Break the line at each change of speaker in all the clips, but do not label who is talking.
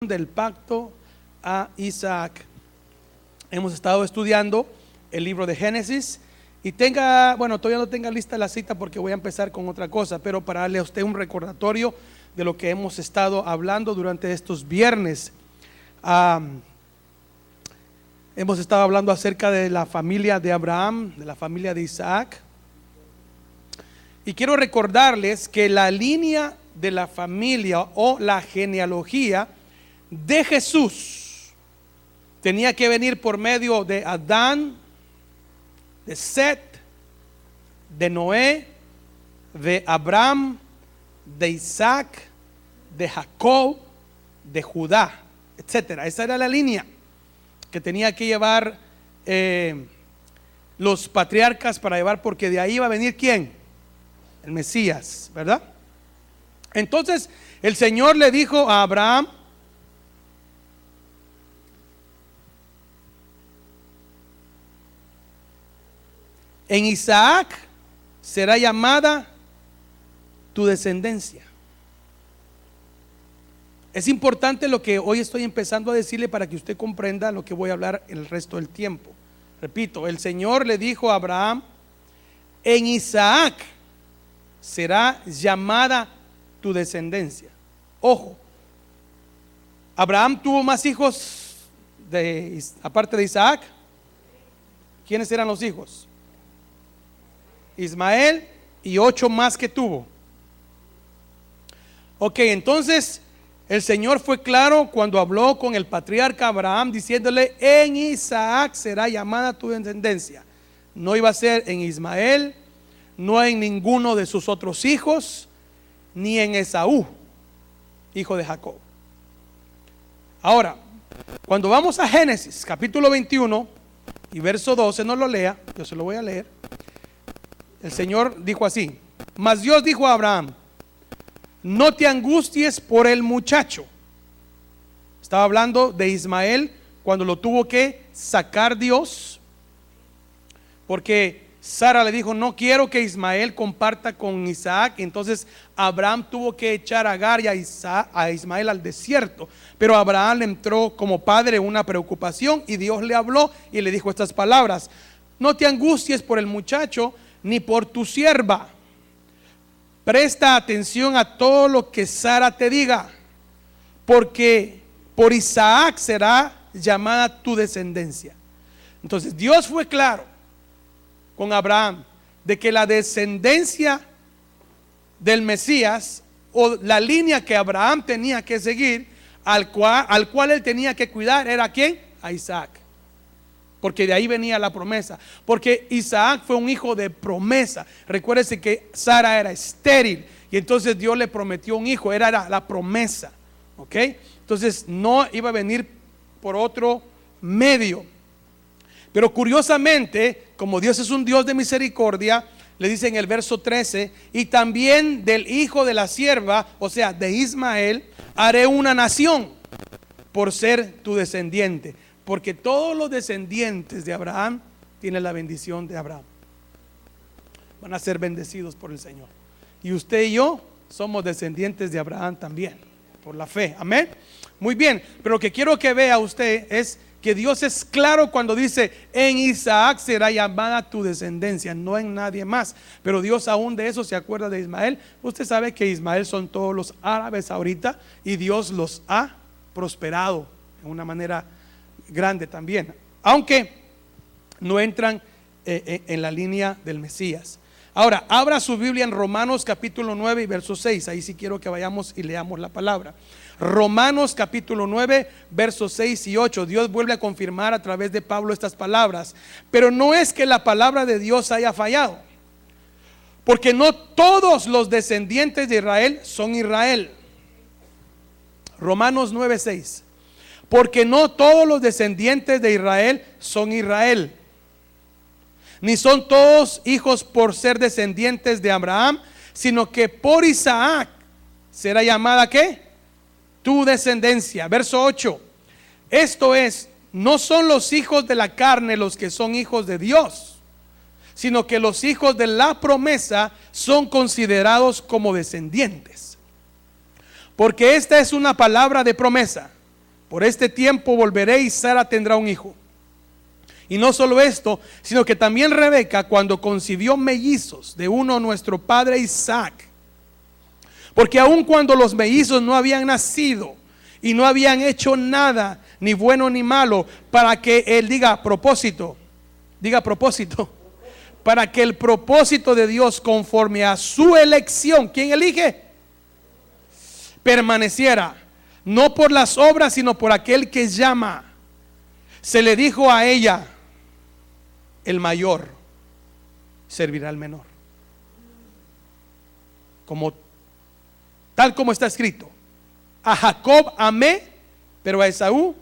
Del pacto a Isaac. Hemos estado estudiando el libro de Génesis y todavía no tenga lista la cita porque voy a empezar con otra cosa, pero para darle a usted un recordatorio de lo que hemos estado hablando durante estos viernes. Hemos estado hablando acerca de la familia de Abraham, de la familia de Isaac, y quiero recordarles que la línea de la familia o la genealogía de Jesús tenía que venir por medio de Adán, de Set, de Noé, de Abraham, de Isaac, de Jacob, de Judá, etcétera. Esa era la línea que tenía que llevar los patriarcas para llevar, porque de ahí iba a venir ¿quién? El Mesías, ¿verdad? Entonces el Señor le dijo a Abraham: en Isaac será llamada tu descendencia. Es importante lo que hoy estoy empezando a decirle para que usted comprenda lo que voy a hablar el resto del tiempo. Repito, el Señor le dijo a Abraham: en Isaac será llamada tu descendencia. Ojo, Abraham tuvo más hijos aparte de Isaac. ¿Quiénes eran los hijos? Ismael y 8 más que tuvo. Ok, entonces el Señor fue claro cuando habló con el patriarca Abraham diciéndole: en Isaac será llamada tu descendencia. No iba a ser en Ismael, no en ninguno de sus otros hijos, ni en Esaú, hijo de Jacob. Ahora, cuando vamos a Génesis capítulo 21 y verso 12, no lo lea, yo se lo voy a leer. El Señor dijo así: mas Dios dijo a Abraham: no te angusties por el muchacho. Estaba hablando de Ismael cuando lo tuvo que sacar Dios, porque Sara le dijo: no quiero que Ismael comparta con Isaac. Entonces Abraham tuvo que echar a Agar y a Ismael al desierto. Pero a Abraham le entró como padre una preocupación, y Dios le habló y le dijo estas palabras: no te angusties por el muchacho ni por tu sierva. Presta atención a todo lo que Sara te diga, porque por Isaac será llamada tu descendencia. Entonces Dios fue claro con Abraham de que la descendencia del Mesías, o la línea que Abraham tenía que seguir, al cual él tenía que cuidar, era ¿a quién? A Isaac. Porque de ahí venía la promesa. Porque Isaac fue un hijo de promesa. Recuérdese que Sara era estéril, y entonces Dios le prometió un hijo. Era la promesa. ¿Ok? Entonces no iba a venir por otro medio. Pero curiosamente, como Dios es un Dios de misericordia, le dice en el verso 13: y también del hijo de la sierva, o sea, de Ismael, haré una nación por ser tu descendiente. Porque todos los descendientes de Abraham tienen la bendición de Abraham. Van a ser bendecidos por el Señor. Y usted y yo somos descendientes de Abraham también, por la fe. Amén. Muy bien, pero lo que quiero que vea usted es que Dios es claro cuando dice: en Isaac será llamada tu descendencia, no en nadie más. Pero Dios aún de eso se acuerda de Ismael. Usted sabe que Ismael son todos los árabes ahorita, y Dios los ha prosperado de una manera grande también, aunque no entran en la línea del Mesías. Ahora, abra su Biblia en Romanos capítulo 9 y verso 6. Ahí sí quiero que vayamos y leamos la palabra. Romanos capítulo 9 versos 6 y 8. Dios vuelve a confirmar a través de Pablo estas palabras. Pero no es que la palabra de Dios haya fallado, porque no todos los descendientes de Israel son Israel. Romanos 9, 6. Porque no todos los descendientes de Israel son Israel, ni son todos hijos por ser descendientes de Abraham, sino que por Isaac será llamada ¿qué? Tu descendencia. Verso 8. Esto es, no son los hijos de la carne los que son hijos de Dios, sino que los hijos de la promesa son considerados como descendientes. Porque esta es una palabra de promesa. Por este tiempo volveré y Sara tendrá un hijo. Y no solo esto, sino que también Rebeca, cuando concibió mellizos de uno nuestro padre Isaac, porque aun cuando los mellizos no habían nacido y no habían hecho nada, ni bueno ni malo, para que él diga propósito, para que el propósito de Dios conforme a su elección, ¿quién elige? Permaneciera, no por las obras, sino por aquel que llama. Se le dijo a ella: el mayor servirá al menor. Tal como está escrito: a Jacob amé, pero a Esaú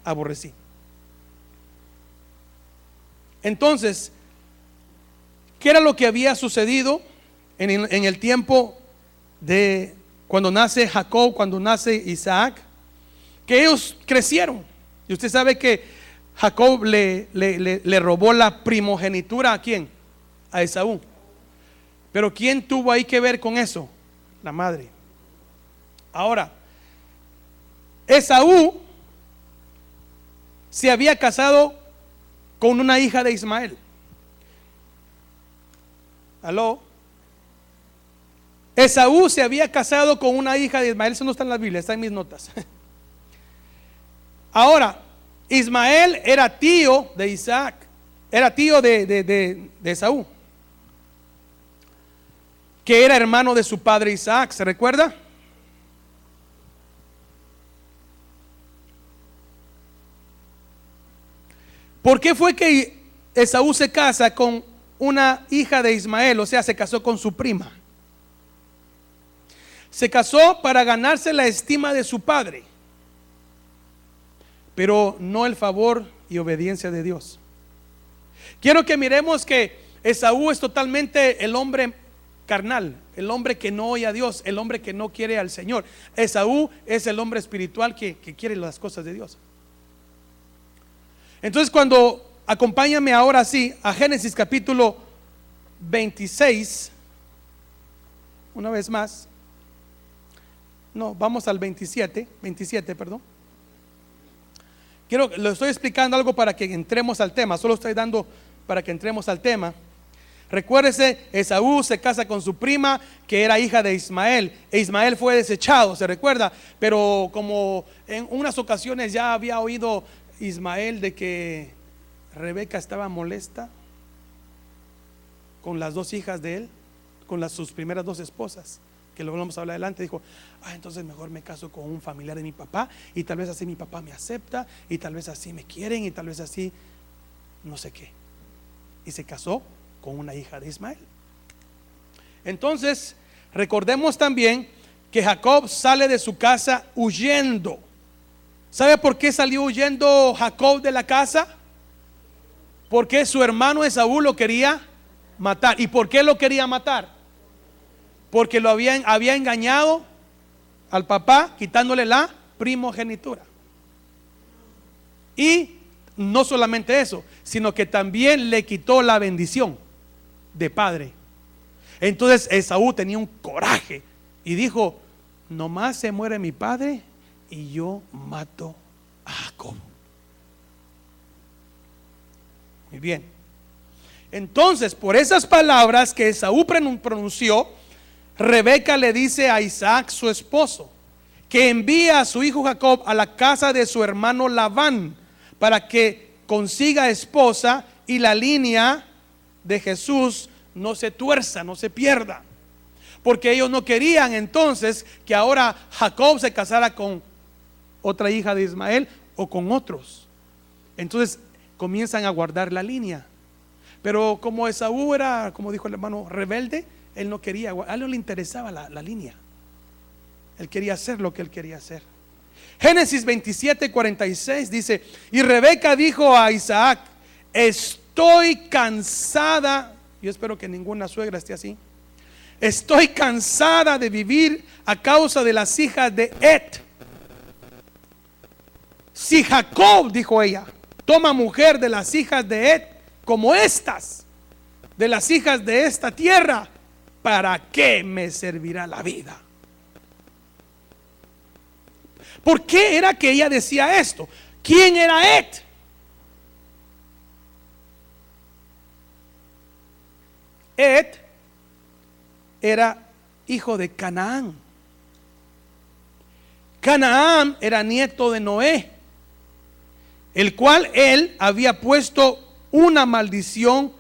aborrecí. Entonces, ¿qué era lo que había sucedido en el tiempo de cuando nace Jacob, cuando nace Isaac? Que ellos crecieron. Y usted sabe que Jacob le robó la primogenitura ¿a quién? A Esaú. Pero ¿quién tuvo ahí que ver con eso? La madre. Ahora, Esaú se había casado con una hija de Ismael. ¿Aló? Esaú se había casado con una hija de Ismael. Eso no está en la Biblia, está en mis notas. Ahora, Ismael era tío de Isaac, era tío de Esaú, que era hermano de su padre Isaac, ¿se recuerda? ¿Por qué fue que Esaú se casa con una hija de Ismael? O sea, se casó con su prima. Se casó para ganarse la estima de su padre, pero no el favor y obediencia de Dios. Quiero que miremos que Esaú es totalmente el hombre carnal, el hombre que no oye a Dios, el hombre que no quiere al Señor. Esaú es el hombre espiritual que quiere las cosas de Dios. Entonces, cuando acompáñame ahora sí a Génesis capítulo 26, una vez más. No, vamos al 27, perdón. Lo estoy explicando algo para que entremos al tema, solo estoy dando para que entremos al tema. Recuérdese, Esaú se casa con su prima, que era hija de Ismael, e Ismael fue desechado, ¿se recuerda? Pero como en unas ocasiones ya había oído Ismael de que Rebeca estaba molesta con las dos hijas de él, con sus primeras dos esposas, que lo vamos a hablar adelante, dijo: entonces mejor me caso con un familiar de mi papá, y tal vez así mi papá me acepta, y tal vez así me quieren, y tal vez así no sé qué. Y se casó con una hija de Ismael. Entonces recordemos también que Jacob sale de su casa huyendo. ¿Sabe por qué salió huyendo Jacob de la casa? Porque su hermano Esaú lo quería matar. ¿Y por qué lo quería matar? Porque había engañado al papá, quitándole la primogenitura. Y no solamente eso, sino que también le quitó la bendición de padre. Entonces Esaú tenía un coraje y dijo: nomás se muere mi padre y yo mato a Jacob. Muy bien. Entonces, por esas palabras que Esaú pronunció, Rebeca le dice a Isaac, su esposo, que envíe a su hijo Jacob a la casa de su hermano Labán para que consiga esposa y la línea de Jesús no se tuerza, no se pierda. Porque ellos no querían entonces que ahora Jacob se casara con otra hija de Ismael o con otros. Entonces comienzan a guardar la línea. Pero como Esaú era, como dijo el hermano, rebelde, él no quería, a él no le interesaba la línea. Él quería hacer lo que él quería hacer. Génesis 27:46 dice: y Rebeca dijo a Isaac: estoy cansada. Yo espero que ninguna suegra esté así. Estoy cansada de vivir a causa de las hijas de Et. Si Jacob, dijo ella, toma mujer de las hijas de Et, como estas, de las hijas de esta tierra, ¿para qué me servirá la vida? ¿Por qué era que ella decía esto? ¿Quién era Et? Et era hijo de Canaán. Canaán era nieto de Noé, el cual él había puesto una maldición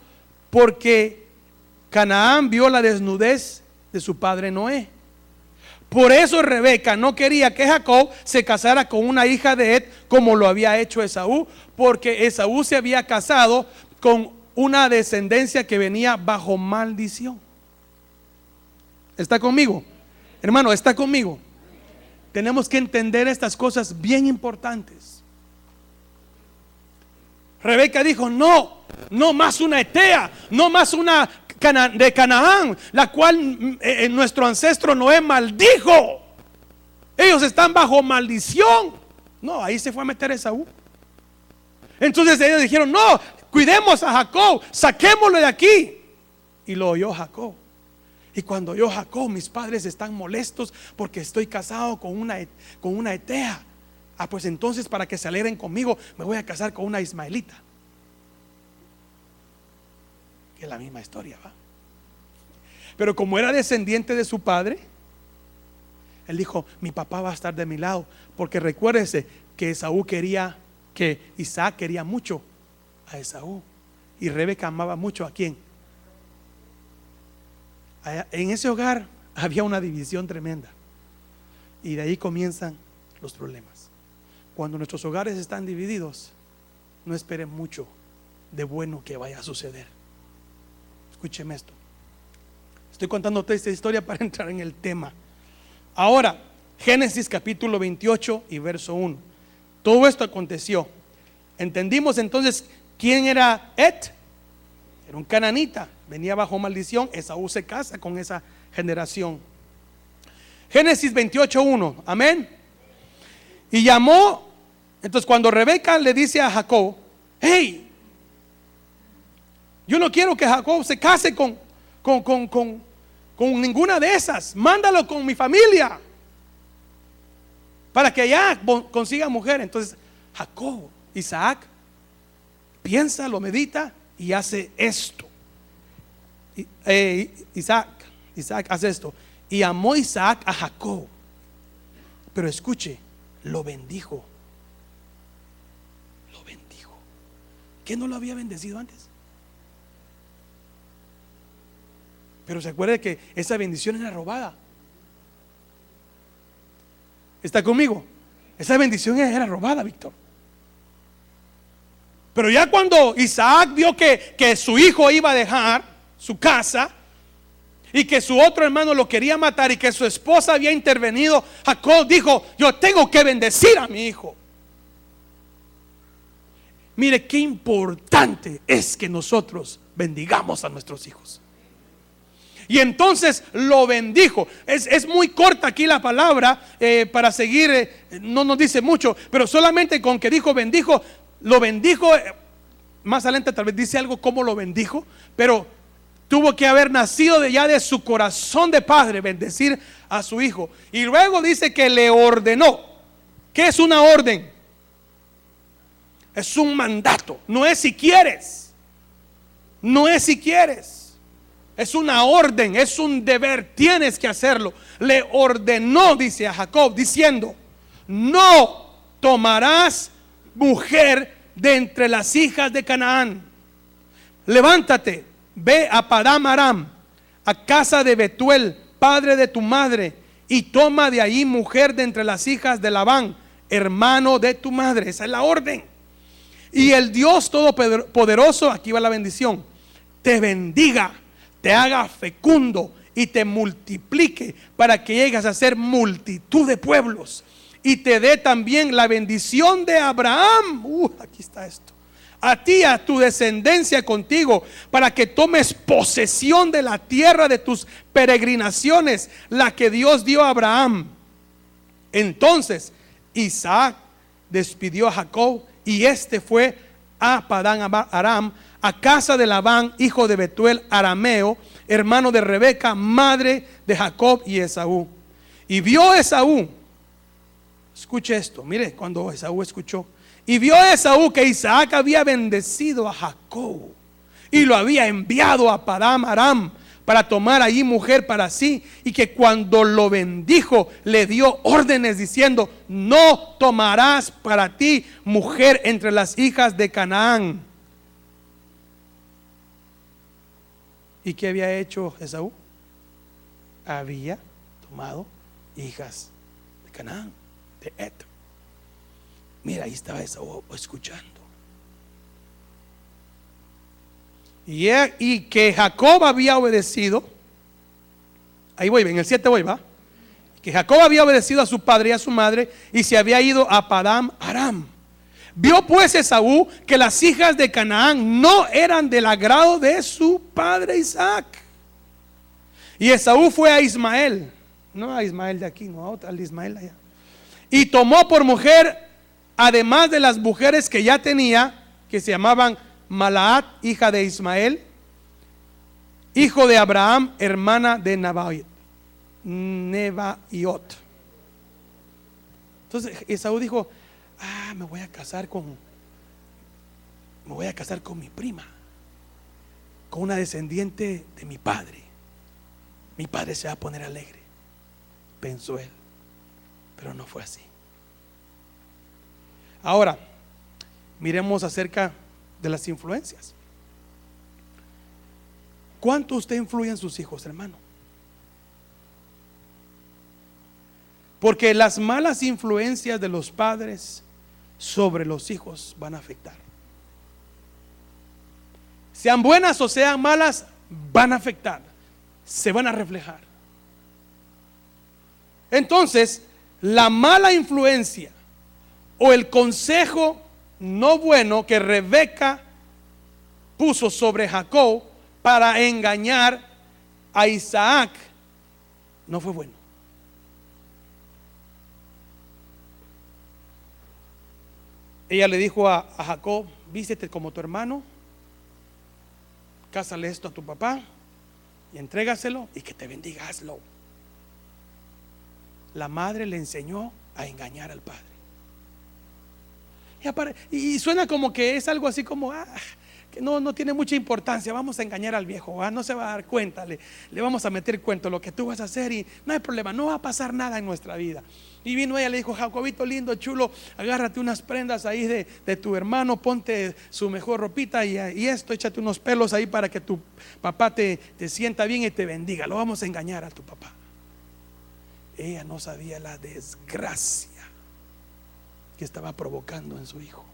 porque Canaán vio la desnudez de su padre Noé. Por eso Rebeca no quería que Jacob se casara con una hija de Et como lo había hecho Esaú, porque Esaú se había casado con una descendencia que venía bajo maldición. ¿Está conmigo? Hermano, ¿está conmigo? Tenemos que entender estas cosas bien importantes. Rebeca dijo: no más una Etea, no más una de Canaán, la cual nuestro ancestro Noé maldijo. Ellos están bajo maldición. No, ahí se fue a meter Esaú. Entonces ellos dijeron: no, cuidemos a Jacob, saquémoslo de aquí. Y lo oyó Jacob. Y cuando oyó Jacob: mis padres están molestos porque estoy casado con una Etea. Pues entonces, para que se alegren conmigo, me voy a casar con una ismaelita. Que es la misma historia, ¿va? Pero como era descendiente de su padre, él dijo: mi papá va a estar de mi lado. Porque recuérdese que Isaac quería mucho a Esaú, y Rebeca amaba mucho ¿a quién? En ese hogar había una división tremenda, y de ahí comienzan los problemas. Cuando nuestros hogares están divididos, no esperen mucho de bueno que vaya a suceder. Escúcheme esto. Estoy contándote esta historia para entrar en el tema. Ahora, Génesis capítulo 28 y verso 1. Todo esto aconteció. Entendimos entonces quién era Et. Era un cananita, venía bajo maldición. Esaú se casa con esa generación. Génesis 28:1, amén. Y llamó, entonces cuando Rebeca le dice a Jacob: hey, yo no quiero que Jacob se case con ninguna de esas, mándalo con mi familia para que allá consiga mujer. Entonces Isaac piensa, lo medita y hace esto. Isaac hace esto. Y amó Isaac a Jacob, pero escuche, lo bendijo. ¿Qué no lo había bendecido antes? Pero se acuerda que esa bendición era robada. ¿Está conmigo? Esa bendición era robada, Víctor. Pero ya cuando Isaac vio que su hijo iba a dejar su casa y que su otro hermano lo quería matar y que su esposa había intervenido, Jacob dijo: yo tengo que bendecir a mi hijo. Mire qué importante es que nosotros bendigamos a nuestros hijos. Y entonces lo bendijo. Es muy corta aquí la palabra para seguir, no nos dice mucho, pero solamente con que dijo bendijo, lo bendijo. Más adelante tal vez dice algo cómo lo bendijo, pero tuvo que haber nacido ya de su corazón de padre bendecir a su hijo. Y luego dice que le ordenó. ¿Qué es una orden? Es un mandato. No es si quieres. No es si quieres. Es una orden, es un deber. Tienes que hacerlo. Le ordenó, dice a Jacob, diciendo: no tomarás mujer de entre las hijas de Canaán. Levántate, ve a Padán Aram, a casa de Betuel, padre de tu madre, y toma de ahí mujer de entre las hijas de Labán, hermano de tu madre. Esa es la orden. Y el Dios Todopoderoso, aquí va la bendición, te bendiga, te haga fecundo y te multiplique para que llegues a ser multitud de pueblos, y te dé también la bendición de Abraham. Aquí está esto. A ti, a tu descendencia contigo, para que tomes posesión de la tierra de tus peregrinaciones, la que Dios dio a Abraham. Entonces Isaac despidió a Jacob, y este fue a Padán Aram, a casa de Labán, hijo de Betuel arameo, hermano de Rebeca, madre de Jacob y Esaú. Y vio Esaú Escuche esto, mire, cuando Esaú escuchó. Y vio a Esaú que Isaac había bendecido a Jacob y lo había enviado a Padán Aram para tomar allí mujer para sí, y que cuando lo bendijo le dio órdenes diciendo: no tomarás para ti mujer entre las hijas de Canaán. ¿Y qué había hecho Esaú? Había tomado hijas de Canaán, de Et. Mira, ahí estaba Esaú escuchando. Y que Jacob había obedecido. Ahí voy, en el 7 voy, va. Que Jacob había obedecido a su padre y a su madre, y se había ido a Padán Aram. Vio pues Esaú que las hijas de Canaán no eran del agrado de su padre Isaac. Y Esaú fue a Ismael, no a Ismael de aquí, no a otra, al Ismael allá. Y tomó por mujer, además de las mujeres que ya tenía, que se llamaban Malaat, hija de Ismael, hijo de Abraham, hermana de Nebaiot. Entonces Esaú dijo: me voy a casar con mi prima, con una descendiente de mi padre. Mi padre se va a poner alegre, pensó él. Pero no fue así. Ahora, miremos acerca de las influencias. ¿Cuánto usted influye en sus hijos, hermano? Porque las malas influencias de los padres sobre los hijos van a afectar. Sean buenas o sean malas, van a afectar, se van a reflejar. Entonces, la mala influencia o el consejo no bueno que Rebeca puso sobre Jacob para engañar a Isaac no fue bueno. Ella le dijo a Jacob: vístete como tu hermano, cásale esto a tu papá y entrégaselo, y que te bendiga, hazlo. La madre le enseñó a engañar al padre. Y suena como que es algo así como que no tiene mucha importancia. Vamos a engañar al viejo, no se va a dar cuenta, le vamos a meter cuento lo que tú vas a hacer y no hay problema, no va a pasar nada en nuestra vida. Y vino ella, le dijo: Jacobito lindo, chulo, agárrate unas prendas ahí de tu hermano, ponte su mejor ropita y esto, échate unos pelos ahí para que tu papá te sienta bien y te bendiga. Lo vamos a engañar a tu papá. Ella no sabía la desgracia que estaba provocando en su hijo.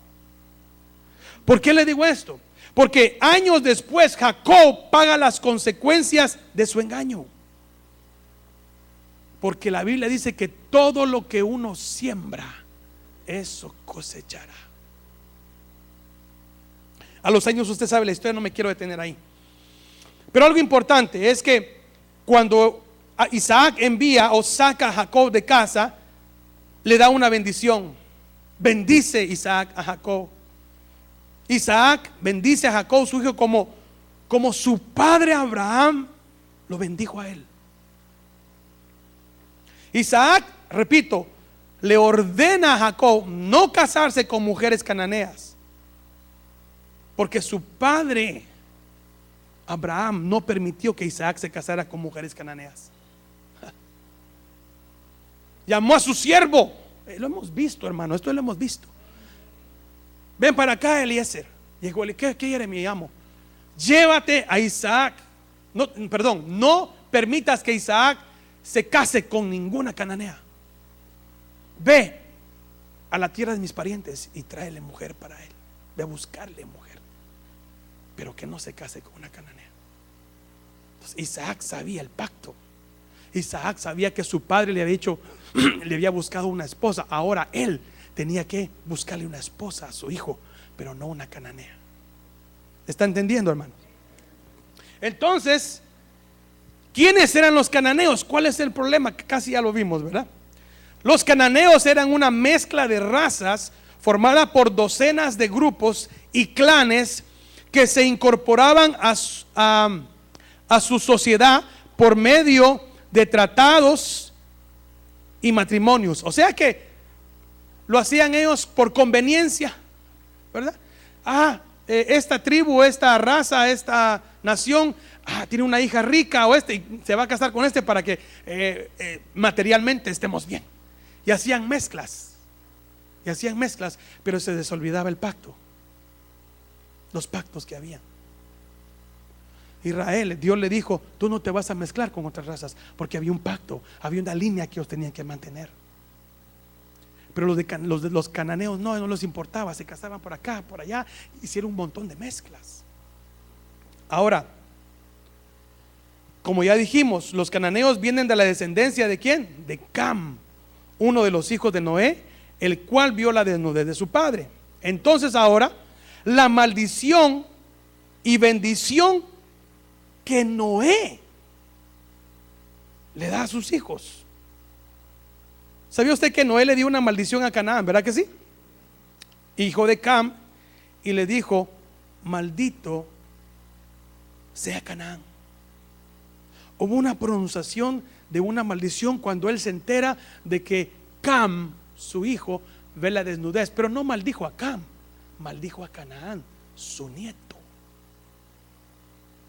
¿Por qué le digo esto? Porque años después Jacob paga las consecuencias de su engaño. Porque la Biblia dice que todo lo que uno siembra, eso cosechará. A los años, usted sabe la historia, no me quiero detener ahí. Pero algo importante es que cuando Isaac envía o saca a Jacob de casa, le da una bendición. Bendice Isaac a Jacob. Isaac bendice a Jacob, su hijo, como su padre Abraham lo bendijo a él. Isaac, repito, le ordena a Jacob no casarse con mujeres cananeas, porque su padre Abraham no permitió que Isaac se casara con mujeres cananeas. Llamó a su siervo, lo hemos visto, hermano, esto lo hemos visto. Ven para acá, Eliezer. Llegó, ¿qué quiere mi amo? Llévate a Isaac. No permitas que Isaac se case con ninguna cananea. Ve a la tierra de mis parientes y tráele mujer para él. Ve a buscarle mujer, pero que no se case con una cananea. Entonces Isaac sabía el pacto. Isaac sabía que su padre le había dicho, le había buscado una esposa. Ahora él tenía que buscarle una esposa a su hijo, pero no una cananea. ¿Está entendiendo, hermano? Entonces, ¿quiénes eran los cananeos? ¿Cuál es el problema? Que casi ya lo vimos, ¿verdad? Los cananeos eran una mezcla de razas formada por docenas de grupos y clanes que se incorporaban a su sociedad por medio de tratados y matrimonios. O sea que lo hacían ellos por conveniencia, ¿verdad? Esta tribu, esta raza, esta nación, tiene una hija rica o y se va a casar con para que materialmente estemos bien. Y hacían mezclas, pero se les olvidaba el pacto, los pactos que había. Israel, Dios le dijo: tú no te vas a mezclar con otras razas, porque había un pacto, había una línea que ellos tenían que mantener. Pero los cananeos no les importaba, se casaban por acá, por allá, hicieron un montón de mezclas. Ahora, como ya dijimos, los cananeos vienen de la descendencia ¿de quién? De Cam, uno de los hijos de Noé, el cual vio la desnudez de su padre. Entonces ahora, la maldición y bendición que Noé le da a sus hijos. ¿Sabía usted que Noé le dio una maldición a Canaán? ¿Verdad que sí? Hijo de Cam, y le dijo: maldito sea Canaán. Hubo una pronunciación de una maldición cuando él se entera de que Cam, su hijo, ve la desnudez. Pero no maldijo a Cam, maldijo a Canaán, su nieto.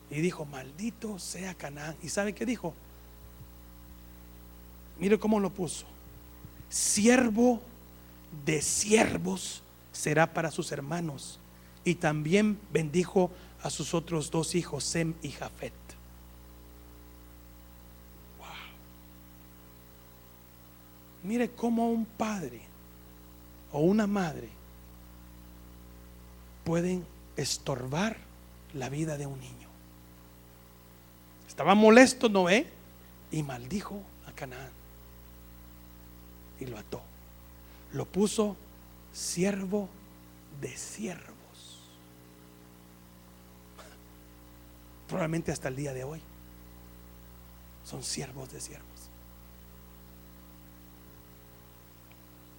Y dijo: maldito sea Canaán. ¿Y sabe qué dijo? Mire cómo lo puso: siervo de siervos será para sus hermanos. Y también bendijo a sus otros dos hijos, Sem y Jafet. Wow. Mire cómo un padre o una madre pueden estorbar la vida de un niño. Estaba molesto Noé y maldijo a Canaán y lo ató, lo puso siervo de siervos. Probablemente hasta el día de hoy son siervos de siervos.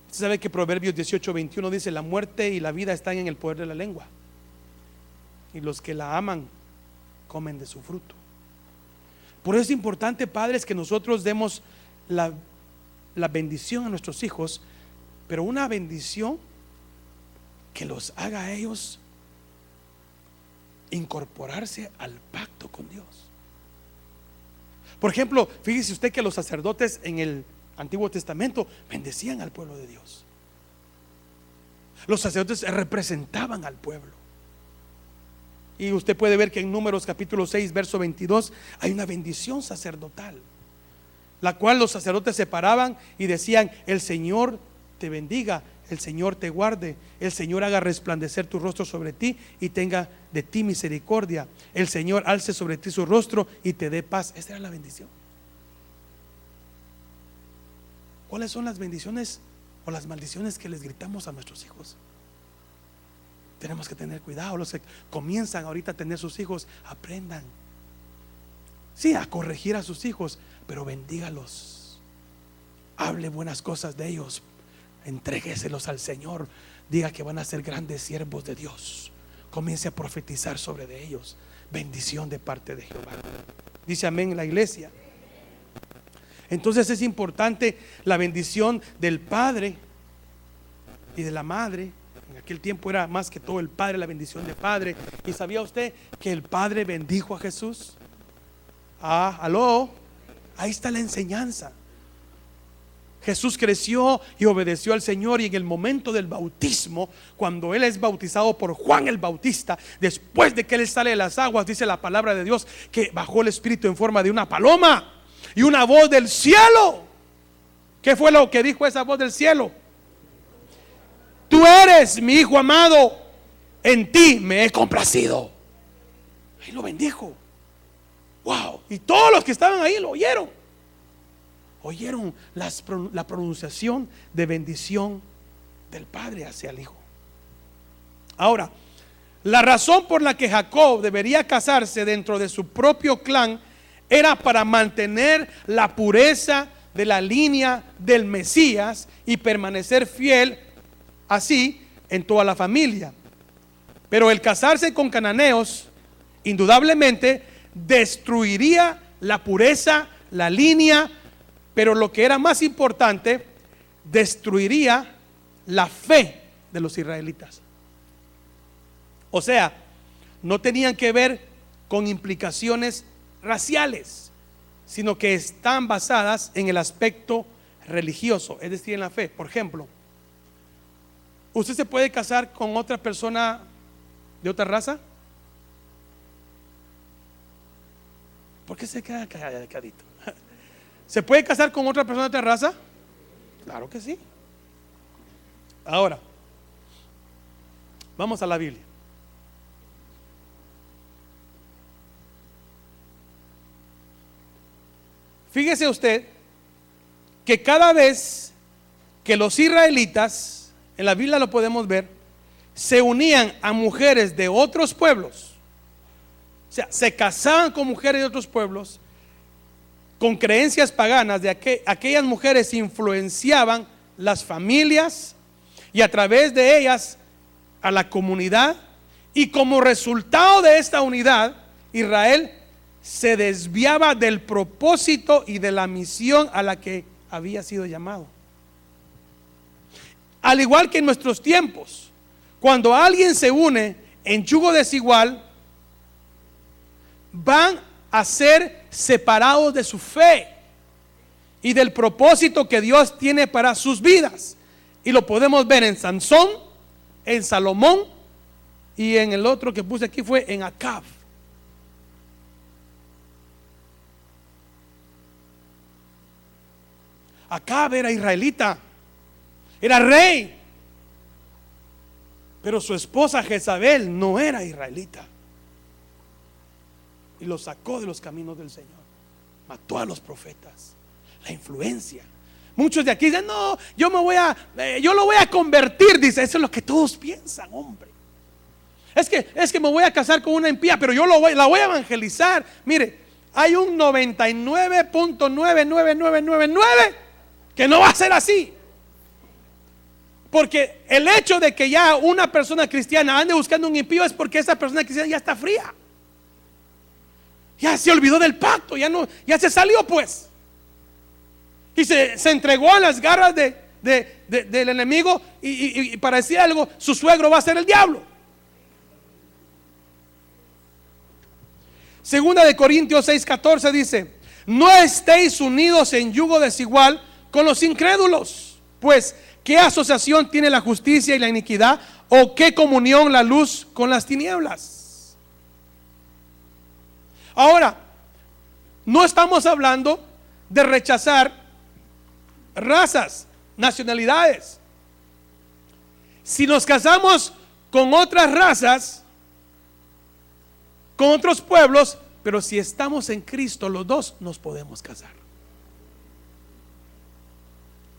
Usted sabe que Proverbios 18:21 dice: la muerte y la vida están en el poder de la lengua, y los que la aman comen de su fruto. Por eso es importante, padres, que nosotros demos la bendición a nuestros hijos, pero una bendición que los haga a ellos incorporarse al pacto con Dios. Por ejemplo, fíjese usted que los sacerdotes en el Antiguo Testamento bendecían al pueblo de Dios. Los sacerdotes representaban al pueblo. Y usted puede ver que en Números capítulo 6 verso 22 hay una bendición sacerdotal, la cual los sacerdotes se paraban y decían: el Señor te bendiga, el Señor te guarde, el Señor haga resplandecer tu rostro sobre ti y tenga de ti misericordia, el Señor alce sobre ti su rostro y te dé paz. Esta era la bendición. ¿Cuáles son las bendiciones o las maldiciones que les gritamos a nuestros hijos? Tenemos que tener cuidado. Los que comienzan ahorita a tener sus hijos, aprendan, sí, a corregir a sus hijos, pero bendígalos, hable buenas cosas de ellos, entrégueselos al Señor, diga que van a ser grandes siervos de Dios, comience a profetizar sobre de ellos. Bendición de parte de Jehová. Dice amén la iglesia. Entonces es importante la bendición del padre y de la madre. En aquel tiempo era más que todo el padre, la bendición de padre. ¿Y sabía usted que el padre bendijo a Jesús? Aló, ahí está la enseñanza. Jesús creció y obedeció al Señor, y en el momento del bautismo, cuando Él es bautizado por Juan el Bautista, después de que Él sale de las aguas, dice la palabra de Dios que bajó el Espíritu en forma de una paloma y una voz del cielo. ¿Qué fue lo que dijo esa voz del cielo? Tú eres mi hijo amado, en ti me he complacido. Ahí lo bendijo. Wow. Y todos los que estaban ahí lo oyeron. Oyeron la pronunciación de bendición del padre hacia el hijo. Ahora, la razón por la que Jacob debería casarse dentro de su propio clan era para mantener la pureza de la línea del Mesías y permanecer fiel así en toda la familia. Pero el casarse con cananeos indudablemente destruiría la pureza, la línea, pero lo que era más importante, destruiría la fe de los israelitas. O sea, no tenían que ver con implicaciones raciales, sino que están basadas en el aspecto religioso, es decir, en la fe. Por ejemplo, ¿usted se puede casar con otra persona de otra raza? ¿Por qué se queda calladito? ¿Se puede casar con otra persona de otra raza? Claro que sí. Ahora, vamos a la Biblia. Fíjese usted que cada vez que los israelitas, en la Biblia lo podemos ver, se unían a mujeres de otros pueblos, o sea, se casaban con mujeres de otros pueblos, con creencias paganas, aquellas mujeres influenciaban las familias y a través de ellas a la comunidad, y como resultado de esta unidad, Israel se desviaba del propósito y de la misión a la que había sido llamado. Al igual que en nuestros tiempos, cuando alguien se une en yugo desigual, van a ser separados de su fe y del propósito que Dios tiene para sus vidas. Y lo podemos ver en Sansón, en Salomón, y en el otro que puse aquí fue en Acab. Acab era israelita, era rey, pero su esposa Jezabel no era israelita, y lo sacó de los caminos del Señor. Mató a los profetas. La influencia. Muchos de aquí dicen: no, yo lo voy a convertir. Dice, eso es lo que todos piensan, hombre. Es que me voy a casar con una impía, pero yo la voy a evangelizar. Mire, hay un 99.99999 que no va a ser así. Porque el hecho de que ya una persona cristiana ande buscando un impío es porque esa persona cristiana ya está fría. Ya se olvidó del pacto, ya se salió pues. Y se entregó a las garras del enemigo, y para decir algo, su suegro va a ser el diablo. Segunda de Corintios 6:14 dice: no estéis unidos en yugo desigual con los incrédulos, pues ¿qué asociación tiene la justicia y la iniquidad? ¿O qué comunión la luz con las tinieblas? Ahora, no estamos hablando de rechazar razas, nacionalidades. Si nos casamos con otras razas, con otros pueblos, pero si estamos en Cristo, los dos nos podemos casar.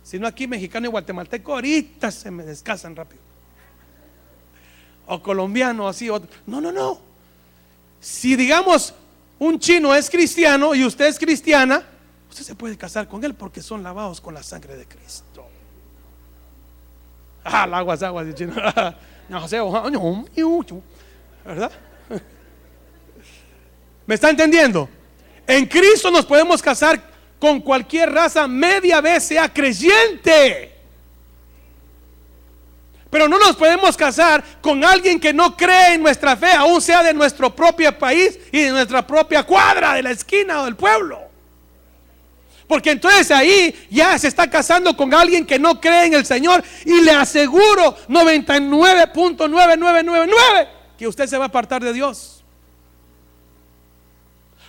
Si no, aquí mexicano y guatemalteco ahorita se me descasan rápido, o colombiano así, otro. No. Si digamos un chino es cristiano y usted es cristiana, usted se puede casar con él porque son lavados con la sangre de Cristo. Aguas de chino. ¿Verdad? ¿Me está entendiendo? En Cristo nos podemos casar con cualquier raza, media vez sea creyente. Pero no nos podemos casar con alguien que no cree en nuestra fe, aún sea de nuestro propio país y de nuestra propia cuadra, de la esquina o del pueblo. Porque entonces ahí ya se está casando con alguien que no cree en el Señor, y le aseguro 99.9999 que usted se va a apartar de Dios.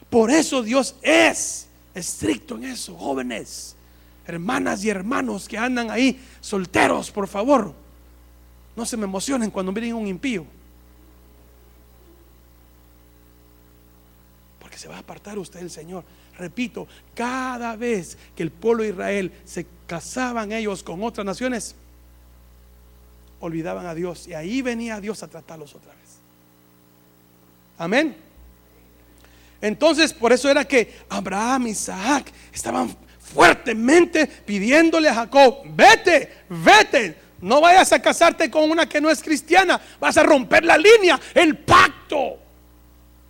Por eso Dios es estricto en eso. Jóvenes, hermanas y hermanos que andan ahí solteros, por favor, no se me emocionen cuando miren un impío, porque se va a apartar usted del Señor. Repito, cada vez que el pueblo de Israel se casaban ellos con otras naciones, olvidaban a Dios, y ahí venía Dios a tratarlos otra vez. Amén. Entonces, por eso era que Abraham, Isaac estaban fuertemente pidiéndole a Jacob: vete, no vayas a casarte con una que no es cristiana, vas a romper la línea, el pacto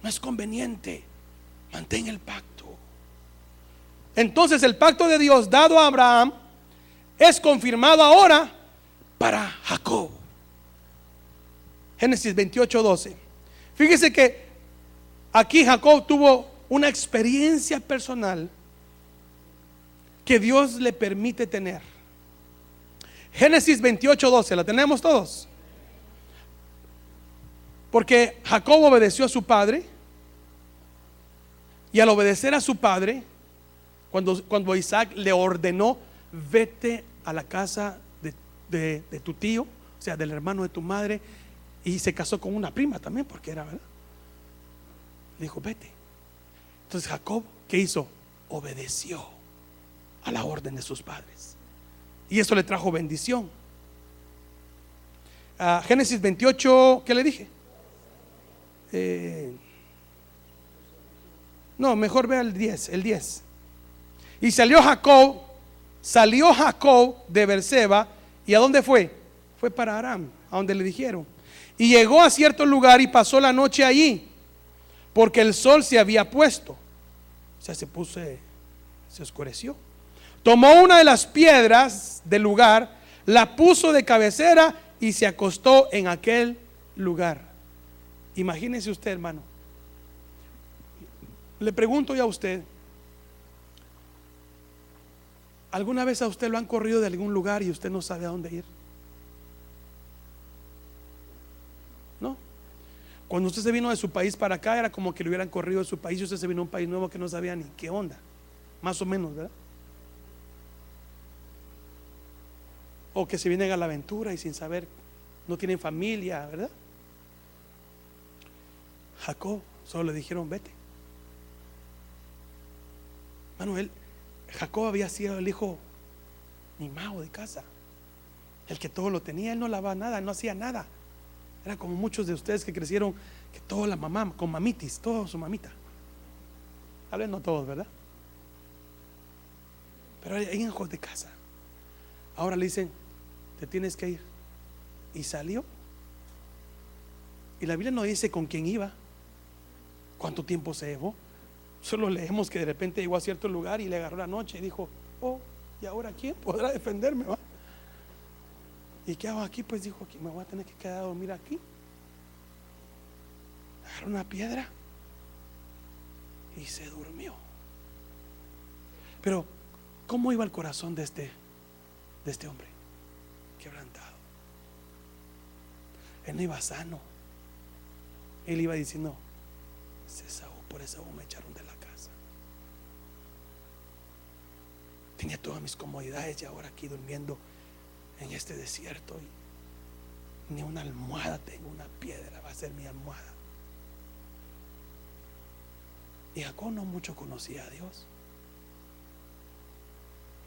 no es conveniente, mantén el pacto. Entonces el pacto de Dios dado a Abraham es confirmado ahora para Jacob. Génesis 28:12. Fíjese que aquí Jacob tuvo una experiencia personal que Dios le permite tener. Génesis 28:12, ¿la tenemos todos? Porque Jacob obedeció a su padre, y al obedecer a su padre, cuando Isaac le ordenó: vete a la casa de tu tío, o sea, del hermano de tu madre, y se casó con una prima también, porque era verdad. Le dijo: vete. Entonces Jacob, ¿qué hizo? Obedeció a la orden de sus padres, y eso le trajo bendición. Génesis 28, ¿qué le dije? No, mejor vea el 10. Y salió Jacob de Beerseba. ¿Y a dónde fue? Fue para Aram, a donde le dijeron. Y llegó a cierto lugar y pasó la noche allí, porque el sol se había puesto. O sea, se oscureció. Tomó una de las piedras del lugar, la puso de cabecera y se acostó en aquel lugar. Imagínese usted, hermano. Le pregunto yo a usted: ¿alguna vez a usted lo han corrido de algún lugar y usted no sabe a dónde ir? ¿No? Cuando usted se vino de su país para acá, era como que lo hubieran corrido de su país, y usted se vino a un país nuevo que no sabía ni qué onda, más o menos, ¿verdad? O que se vienen a la aventura y sin saber, no tienen familia, ¿verdad? Jacob solo le dijeron: vete. Manuel, Jacob había sido el hijo mimado de casa, el que todo lo tenía. Él no lavaba nada, no hacía nada. Era como muchos de ustedes que crecieron, que toda la mamá, con mamitis, todo su mamita. Tal vez no todos, ¿verdad? Pero hay hijos de casa. Ahora le dicen: te tienes que ir. Y salió. Y la Biblia no dice con quién iba, cuánto tiempo se llevó. Solo leemos que de repente llegó a cierto lugar y le agarró la noche y dijo: oh, ¿y ahora quién podrá defenderme? ¿Va? ¿Y qué hago aquí? Pues dijo: aquí me voy a tener que quedar a dormir aquí. Agarró una piedra y se durmió. Pero ¿cómo iba el corazón de este hombre? Quebrantado. Él no iba sano. Él iba diciendo: por Esaú me echaron de la casa. Tenía todas mis comodidades y ahora aquí durmiendo en este desierto, y ni una almohada tengo, una piedra va a ser mi almohada. Y Jacob no mucho conocía a Dios,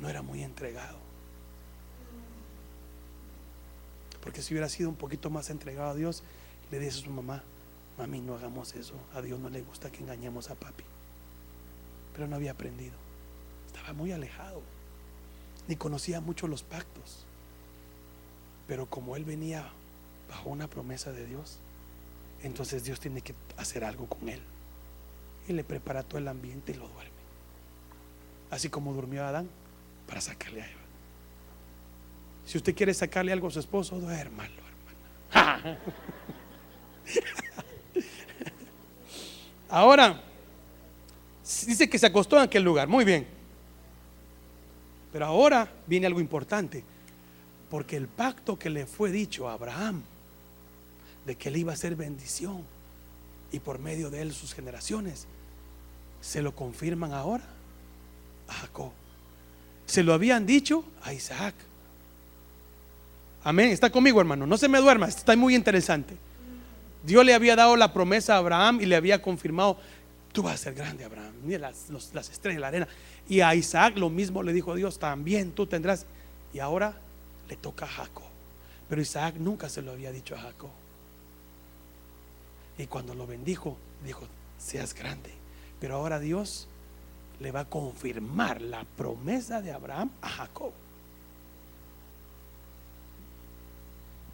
no era muy entregado, porque si hubiera sido un poquito más entregado a Dios, le dice a su mamá: mami, no hagamos eso, a Dios no le gusta que engañemos a papi. Pero no había aprendido, estaba muy alejado, ni conocía mucho los pactos. Pero como él venía bajo una promesa de Dios, entonces Dios tiene que hacer algo con él, y le prepara todo el ambiente y lo duerme, así como durmió a Adán para sacarle a Eva. Si usted quiere sacarle algo a su esposo, duérmalo, hermana. Ahora dice que se acostó en aquel lugar. Muy bien. Pero ahora viene algo importante, porque el pacto que le fue dicho a Abraham, de que él iba a ser bendición y por medio de él sus generaciones, se lo confirman ahora a Jacob. Se lo habían dicho a Isaac. Amén. Está conmigo, hermano, no se me duerma, está muy interesante. Dios le había dado la promesa a Abraham y le había confirmado: tú vas a ser grande, Abraham, mira las estrellas de la arena. Y a Isaac lo mismo le dijo Dios: también tú tendrás. Y ahora le toca a Jacob. Pero Isaac nunca se lo había dicho a Jacob. Y cuando lo bendijo, dijo: seas grande. Pero ahora Dios le va a confirmar la promesa de Abraham a Jacob.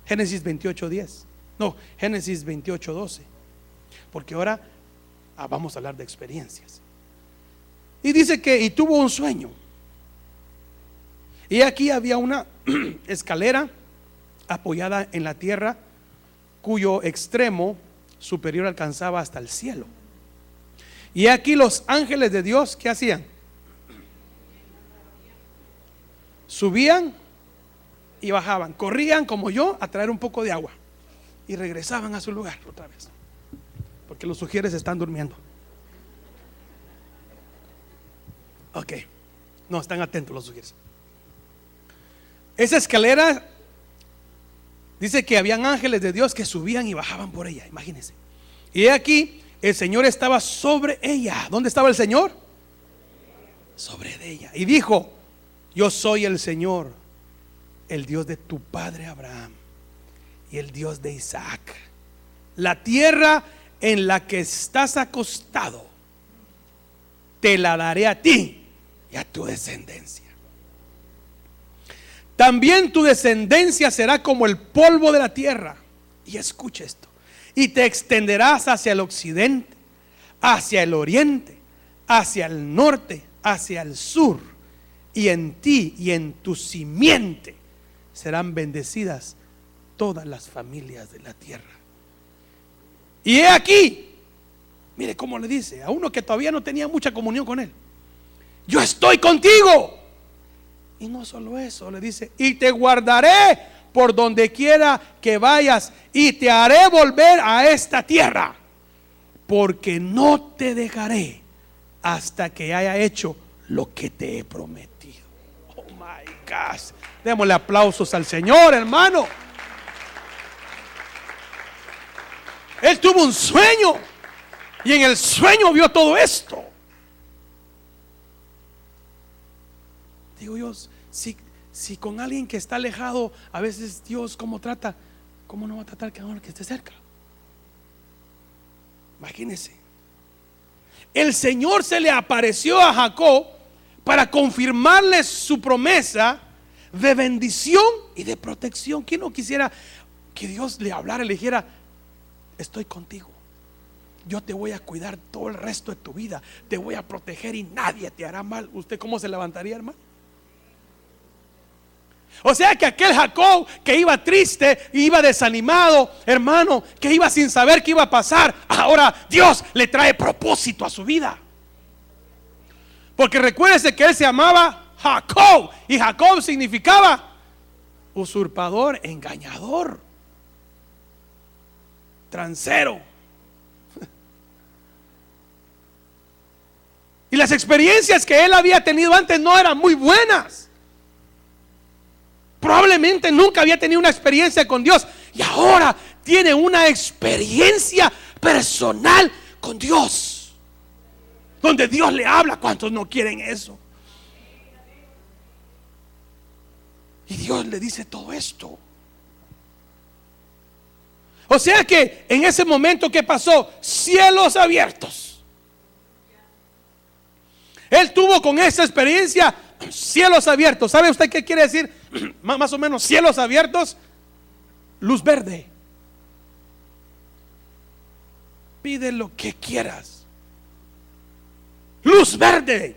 Génesis 28:10. No, Génesis 28:12. Porque ahora vamos a hablar de experiencias. Y dice que y tuvo un sueño. Y aquí había una escalera apoyada en la tierra, cuyo extremo superior alcanzaba hasta el cielo. Y aquí los ángeles de Dios, ¿qué hacían? Subían y bajaban, corrían como yo a traer un poco de agua y regresaban a su lugar otra vez, porque los sugieres están durmiendo. Ok, no, están atentos los sugieres. Esa escalera dice que habían ángeles de Dios que subían y bajaban por ella, imagínense. Y aquí el Señor estaba sobre ella. ¿Dónde estaba el Señor? Sobre ella. Y dijo: yo soy el Señor, el Dios de tu padre Abraham y el Dios de Isaac. La tierra en la que estás acostado te la daré a ti y a tu descendencia. También tu descendencia será como el polvo de la tierra. Y escucha esto: y te extenderás hacia el occidente, hacia el oriente, hacia el norte, hacia el sur. Y en ti y en tu simiente serán bendecidas todas las familias de la tierra. Y he aquí, mire cómo le dice a uno que todavía no tenía mucha comunión con él: yo estoy contigo. Y no solo eso, le dice: y te guardaré por donde quiera que vayas, y te haré volver a esta tierra, porque no te dejaré hasta que haya hecho lo que te he prometido. Oh my gosh, démosle aplausos al Señor, hermano. Él tuvo un sueño y en el sueño vio todo esto. Digo yo, si con alguien que está alejado, a veces Dios cómo trata, ¿cómo no va a tratar con alguien que esté cerca? Imagínense. El Señor se le apareció a Jacob para confirmarle su promesa de bendición y de protección. ¿Quién no quisiera que Dios le hablara y le dijera: estoy contigo, yo te voy a cuidar todo el resto de tu vida, te voy a proteger y nadie te hará mal? ¿Usted cómo se levantaría, hermano? O sea que aquel Jacob que iba triste, iba desanimado, hermano, que iba sin saber qué iba a pasar, ahora Dios le trae propósito a su vida. Porque recuérdese que él se llamaba Jacob, y Jacob significaba usurpador, engañador, transero. Y las experiencias que él había tenido antes no eran muy buenas. Probablemente nunca había tenido una experiencia con Dios, y ahora tiene una experiencia personal con Dios, donde Dios le habla. ¿Cuántos no quieren eso? Y Dios le dice todo esto. O sea que en ese momento, ¿qué pasó? Cielos abiertos. Él tuvo con esa experiencia cielos abiertos. ¿Sabe usted qué quiere decir? Más o menos cielos abiertos. Luz verde. Pide lo que quieras. Luz verde.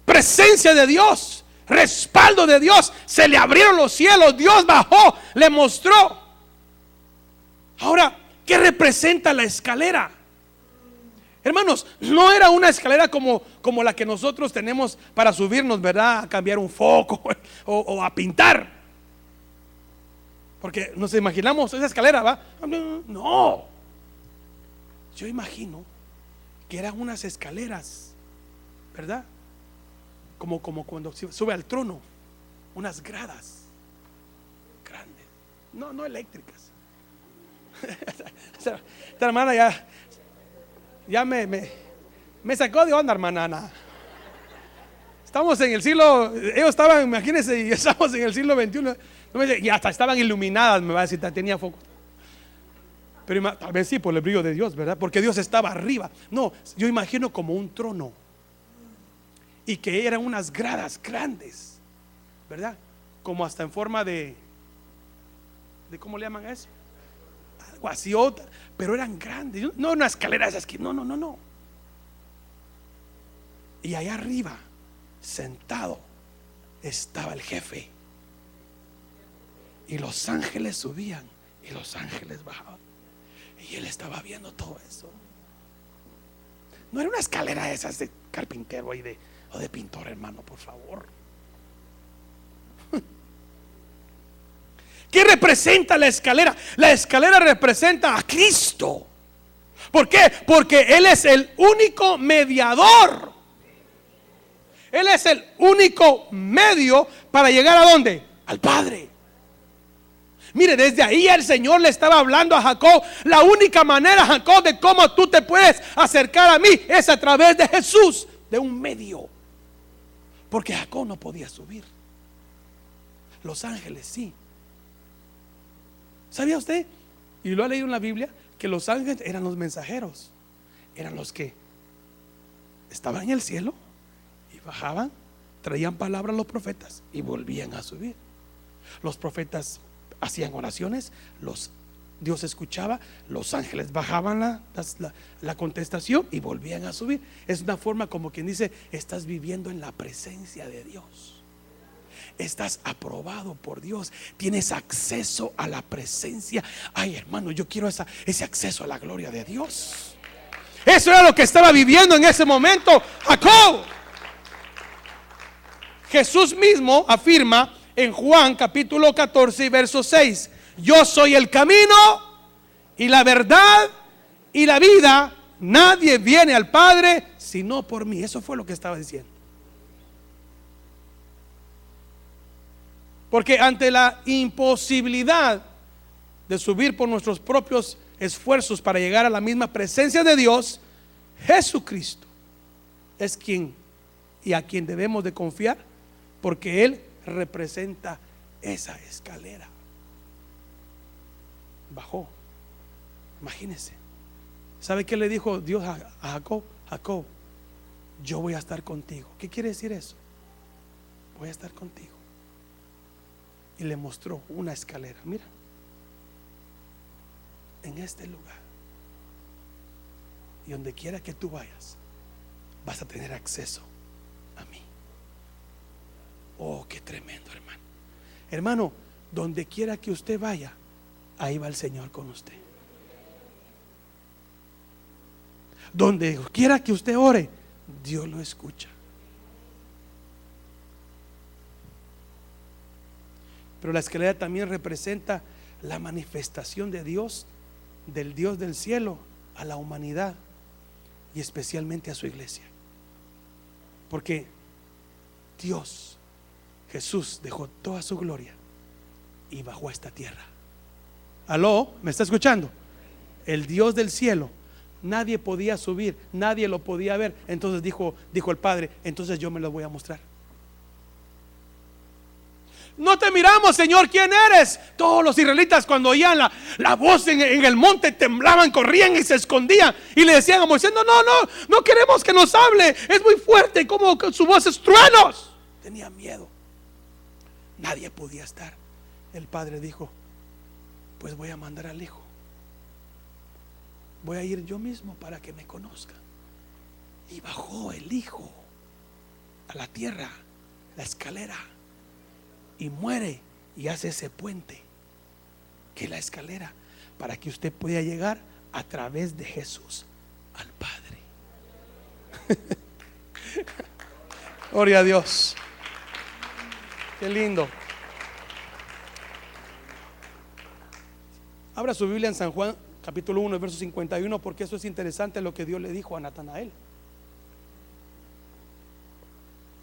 Presencia de Dios. Respaldo de Dios. Se le abrieron los cielos. Dios bajó. Le mostró. Ahora, ¿qué representa la escalera? Hermanos, no era una escalera como la que nosotros tenemos para subirnos, ¿verdad? A cambiar un foco o a pintar. Porque nos imaginamos esa escalera, ¿va? No. Yo imagino que eran unas escaleras, ¿verdad? Como cuando sube al trono, unas gradas grandes, no eléctricas. Esta hermana ya me sacó de onda, hermana. Estamos en el siglo, ellos estaban, imagínense, y estamos en el siglo XXI, y hasta estaban iluminadas, me va a decir, tenía foco. Pero tal vez sí, por el brillo de Dios, ¿verdad? Porque Dios estaba arriba. No, yo imagino como un trono, y que eran unas gradas grandes, ¿verdad? Como hasta en forma de ¿cómo le llaman a eso? Algo así, otra, pero eran grandes. No una escalera esas que, no. Y allá arriba, sentado, estaba el jefe. Y los ángeles subían y los ángeles bajaban. Y él estaba viendo todo eso. No era una escalera esas de carpintero o de pintor, hermano, por favor. ¿Qué representa la escalera? La escalera representa a Cristo. ¿Por qué? Porque Él es el único mediador. Él es el único medio para llegar ¿a dónde? Al Padre. Mire, desde ahí el Señor le estaba hablando a Jacob. La única manera, Jacob, de cómo tú te puedes acercar a mí es a través de Jesús, de un medio. Porque Jacob no podía subir. Los ángeles sí. ¿Sabía usted? Y lo ha leído en la Biblia, que los ángeles eran los mensajeros. Eran los que estaban en el cielo y bajaban, traían palabra a los profetas y volvían a subir. Los profetas hacían oraciones, Dios escuchaba, los ángeles bajaban la contestación y volvían a subir. Es una forma como quien dice: estás viviendo en la presencia de Dios. Estás aprobado por Dios. Tienes acceso a la presencia. Ay, hermano, yo quiero ese acceso a la gloria de Dios. Eso era lo que estaba viviendo en ese momento Jacob. Jesús mismo afirma en Juan capítulo 14 y verso 6: yo soy el camino y la verdad y la vida. Nadie viene al Padre sino por mí. Eso fue lo que estaba diciendo. Porque ante la imposibilidad de subir por nuestros propios esfuerzos para llegar a la misma presencia de Dios, Jesucristo es quien y a quien debemos de confiar, porque Él representa esa escalera. Bajó. Imagínense. ¿Sabe qué le dijo Dios a Jacob? Jacob, yo voy a estar contigo. ¿Qué quiere decir eso? Voy a estar contigo. Y le mostró una escalera. Mira, en este lugar, y donde quiera que tú vayas, vas a tener acceso a mí. Oh, qué tremendo, hermano. Hermano, donde quiera que usted vaya, ahí va el Señor con usted. Donde quiera que usted ore, Dios lo escucha. Pero la escalera también representa la manifestación de Dios, del Dios del cielo, a la humanidad y especialmente a su iglesia. Porque Dios, Jesús, dejó toda su gloria y bajó a esta tierra. ¿Aló? ¿Me está escuchando? El Dios del cielo, nadie podía subir, nadie lo podía ver. Entonces dijo el Padre: entonces yo me lo voy a mostrar. No te miramos, Señor, ¿quién eres? Todos los israelitas, cuando oían la voz en el monte, temblaban, corrían y se escondían y le decían a Moisés: no queremos que nos hable, es muy fuerte, como su voz es truenos. Tenía miedo, nadie podía estar. El Padre dijo: pues voy a mandar al Hijo, voy a ir yo mismo para que me conozcan. Y bajó el Hijo a la tierra, la escalera, y muere y hace ese puente, que es la escalera, para que usted pueda llegar a través de Jesús al Padre. Gloria a Dios. Qué lindo. Abra su Biblia en San Juan capítulo 1 verso 51, porque eso es interesante, lo que Dios le dijo a Natanael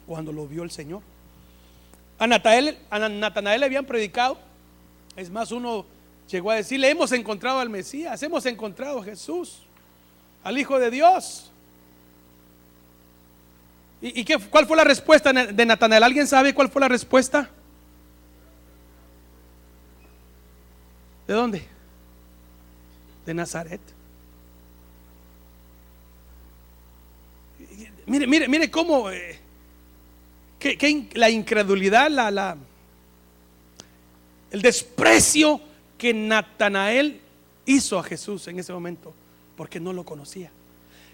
cuando lo vio el Señor. A Natanael le habían predicado. Es más, uno llegó a decirle: hemos encontrado al Mesías, hemos encontrado a Jesús, al Hijo de Dios. ¿Y cuál fue la respuesta de Natanael? ¿Alguien sabe cuál fue la respuesta? ¿De dónde? De Nazaret. Mire cómo que la incredulidad, el desprecio que Natanael hizo a Jesús en ese momento, porque no lo conocía.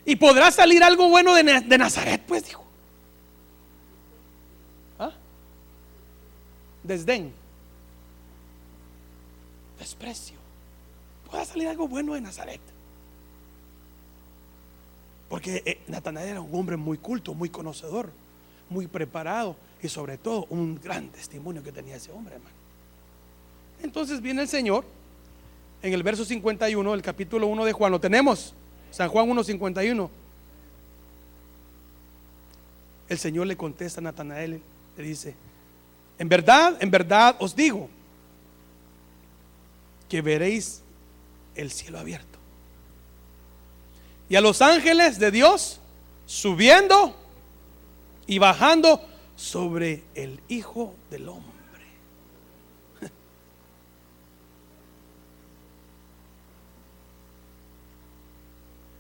Y podrá salir algo bueno de Nazaret, pues, dijo. ¿Ah? Desdén. desprecio. Pueda salir algo bueno de Nazaret. Porque Natanael era un hombre muy culto, muy conocedor, muy preparado y sobre todo un gran testimonio que tenía ese hombre, hermano. Entonces viene el Señor en el verso 51 del capítulo 1 de Juan. Lo tenemos, San Juan 1:51. El Señor le contesta a Natanael, le dice: en verdad os digo que veréis el cielo abierto y a los ángeles de Dios subiendo y bajando sobre el Hijo del Hombre.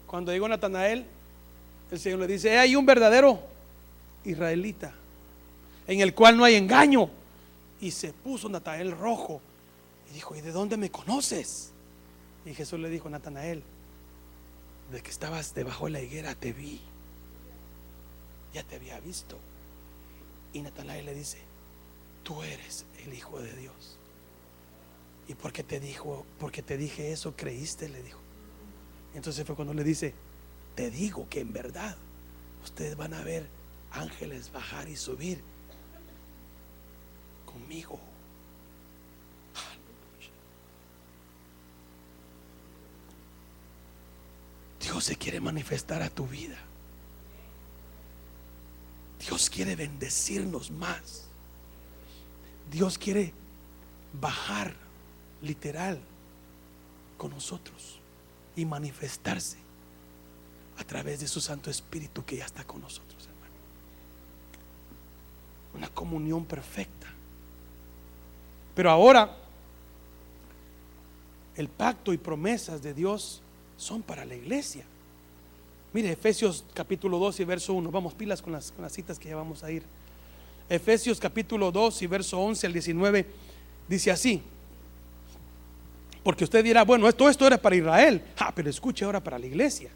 Cuando llegó Natanael, el Señor le dice: hay un verdadero israelita en el cual no hay engaño. Y se puso Natanael rojo y dijo: ¿y de dónde me conoces? Y Jesús le dijo: Natanael, de que estabas debajo de la higuera te vi, ya te había visto. Y Natanael le dice: tú eres el Hijo de Dios. ¿Y porque te dije eso, creíste? Le dijo. Entonces fue cuando le dice: te digo que en verdad ustedes van a ver ángeles bajar y subir conmigo. Dios se quiere manifestar a tu vida. Dios quiere bendecirnos más. Dios quiere bajar literal con nosotros y manifestarse a través de su Santo Espíritu que ya está con nosotros, hermano. Una comunión perfecta. Pero ahora el pacto y promesas de Dios son para la iglesia. Mire, Efesios capítulo 2 y verso 1. Vamos, pilas con las citas que ya vamos a ir. Efesios capítulo 2 y verso 11 al 19 dice así. Porque usted dirá: bueno, todo esto era para Israel. Pero escuche ahora para la iglesia.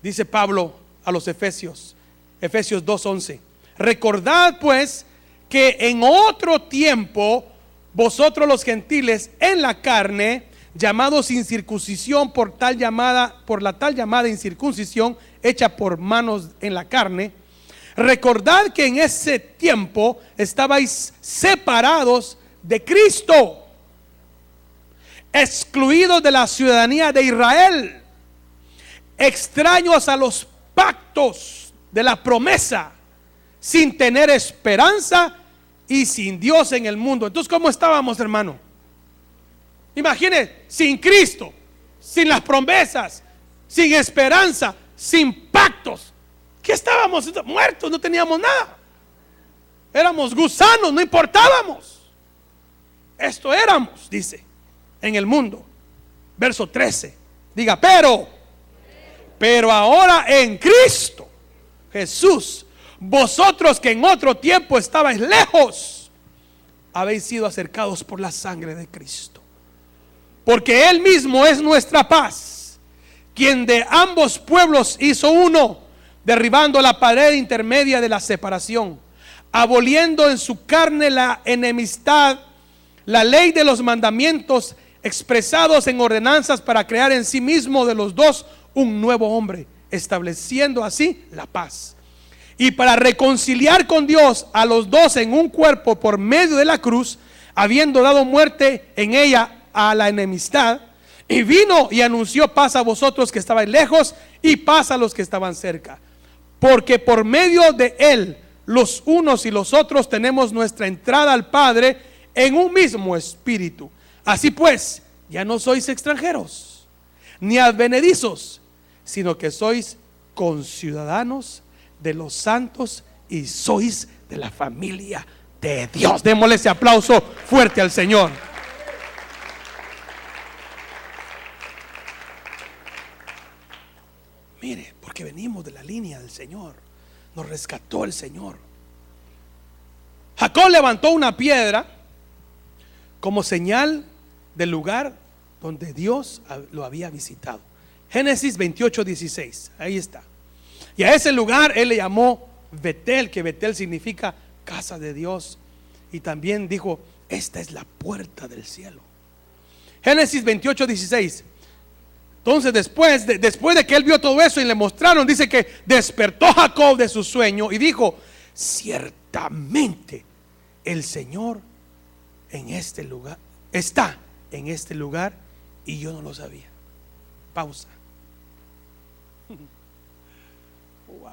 Dice Pablo a los Efesios 2:11: recordad pues que en otro tiempo vosotros los gentiles en la carne, llamados incircuncisión por la tal llamada incircuncisión hecha por manos en la carne, recordad que en ese tiempo estabais separados de Cristo, excluidos de la ciudadanía de Israel, extraños a los pactos de la promesa, sin tener esperanza y sin Dios en el mundo. Entonces, ¿cómo estábamos, hermano? Imagine, sin Cristo, sin las promesas, sin esperanza, sin pactos. ¿Qué estábamos? Muertos, no teníamos nada. Éramos gusanos, no importábamos. Esto éramos, dice, en el mundo. Verso 13. Diga: pero ahora en Cristo Jesús, vosotros que en otro tiempo estabais lejos, habéis sido acercados por la sangre de Cristo. Porque Él mismo es nuestra paz, quien de ambos pueblos hizo uno, derribando la pared intermedia de la separación, aboliendo en su carne la enemistad, la ley de los mandamientos expresados en ordenanzas, para crear en sí mismo de los dos un nuevo hombre, estableciendo así la paz. Y para reconciliar con Dios a los dos en un cuerpo por medio de la cruz, habiendo dado muerte en ella a la enemistad, y vino y anunció paz a vosotros que estabais lejos y paz a los que estaban cerca. Porque por medio de Él, los unos y los otros tenemos nuestra entrada al Padre en un mismo espíritu. Así pues, ya no sois extranjeros ni advenedizos, sino que sois conciudadanos de los santos y sois de la familia de Dios. Démosle ese aplauso fuerte al Señor. Mire, porque venimos de la línea del Señor. Nos rescató el Señor. Jacob levantó una piedra como señal del lugar donde Dios lo había visitado. Génesis 28:16. Ahí está. Y a ese lugar él le llamó Betel, que Betel significa casa de Dios. Y también dijo: esta es la puerta del cielo. Génesis 28:16. Entonces después de que él vio todo eso y le mostraron, dice que despertó Jacob de su sueño y dijo: ciertamente el Señor en este lugar está en este lugar y yo no lo sabía. Pausa. Wow.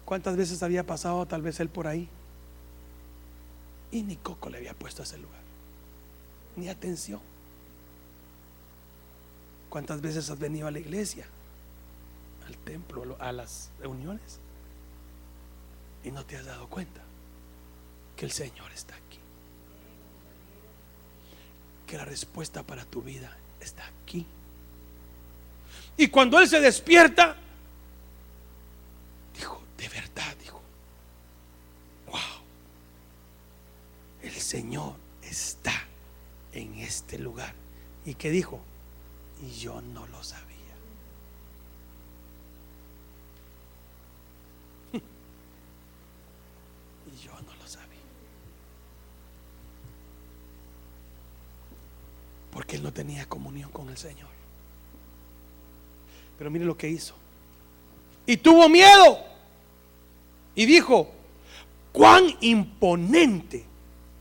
¿Cuántas veces había pasado tal vez él por ahí y ni coco le había puesto a ese lugar, ni atención? ¿Cuántas veces has venido a la iglesia, al templo, a las reuniones y no te has dado cuenta que el Señor está aquí, que la respuesta para tu vida está aquí? Y cuando él se despierta, dijo, de verdad, dijo, wow, el Señor está en este lugar. ¿Y qué dijo? Y yo no lo sabía. Y yo no lo sabía. Porque él no tenía comunión con el Señor. Pero mire lo que hizo. Y tuvo miedo. Y dijo: cuán imponente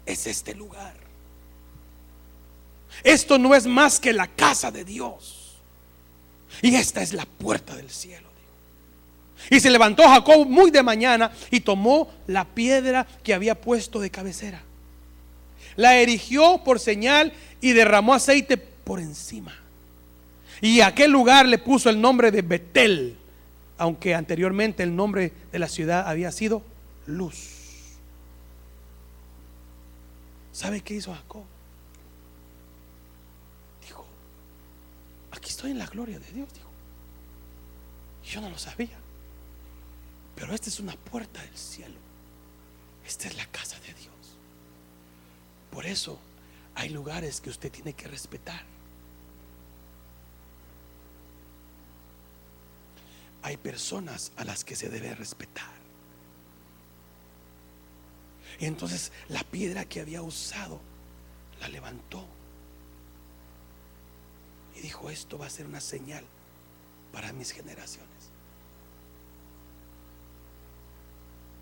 es este lugar. Esto no es más que la casa de Dios, y esta es la puerta del cielo. Y se levantó Jacob muy de mañana y tomó la piedra que había puesto de cabecera, la erigió por señal y derramó aceite por encima. Y a aquel lugar le puso el nombre de Betel, aunque anteriormente el nombre de la ciudad había sido Luz. ¿Sabe qué hizo Jacob? Dijo: aquí estoy en la gloria de Dios, dijo. Yo no lo sabía, pero esta es una puerta del cielo. Esta es la casa de Dios. Por eso hay lugares que usted tiene que respetar. Hay personas a las que se debe respetar. Y entonces la piedra que había usado la levantó y dijo: esto va a ser una señal para mis generaciones,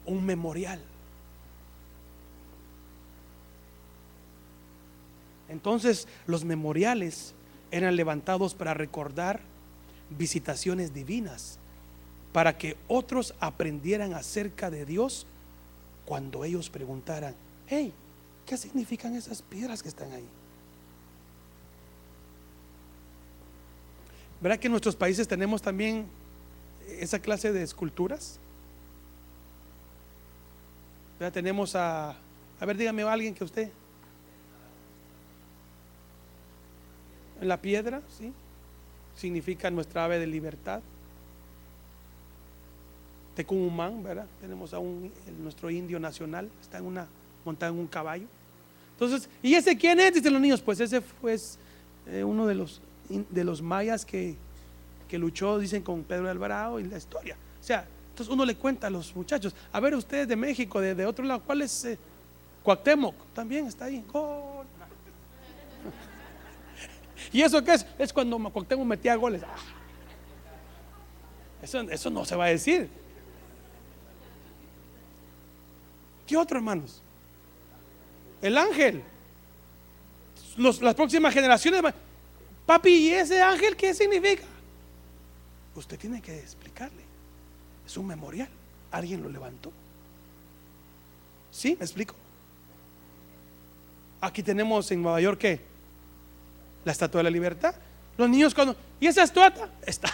un memorial. Entonces los memoriales eran levantados para recordar visitaciones divinas, para que otros aprendieran acerca de Dios cuando ellos preguntaran: hey, ¿qué significan esas piedras que están ahí? ¿Verdad que en nuestros países tenemos también esa clase de esculturas? ¿Verdad? Tenemos a ver, dígame alguien que usted. En la piedra, ¿sí? Significa nuestra ave de libertad. Tecumumán, ¿verdad? Tenemos a nuestro indio nacional, está montado en un caballo. Entonces, ¿y ese quién es? Dicen los niños. Pues ese fue uno de los mayas que luchó, dicen, con Pedro de Alvarado, y la historia. O sea, entonces uno le cuenta a los muchachos: a ver, ustedes de México, de otro lado, ¿cuál es? Cuauhtémoc, también está ahí. ¡Gol! ¿Y eso qué es? Es cuando Cuauhtémoc metía goles. Eso no se va a decir. ¿Qué otro, hermanos? El ángel. Las próximas generaciones: papi, ¿y ese ángel qué significa? Usted tiene que explicarle. Es un memorial. Alguien lo levantó. ¿Sí? ¿Me explico? Aquí tenemos en Nueva York, ¿qué? La Estatua de la Libertad. Los niños cuando: ¿y esa estatua? Está.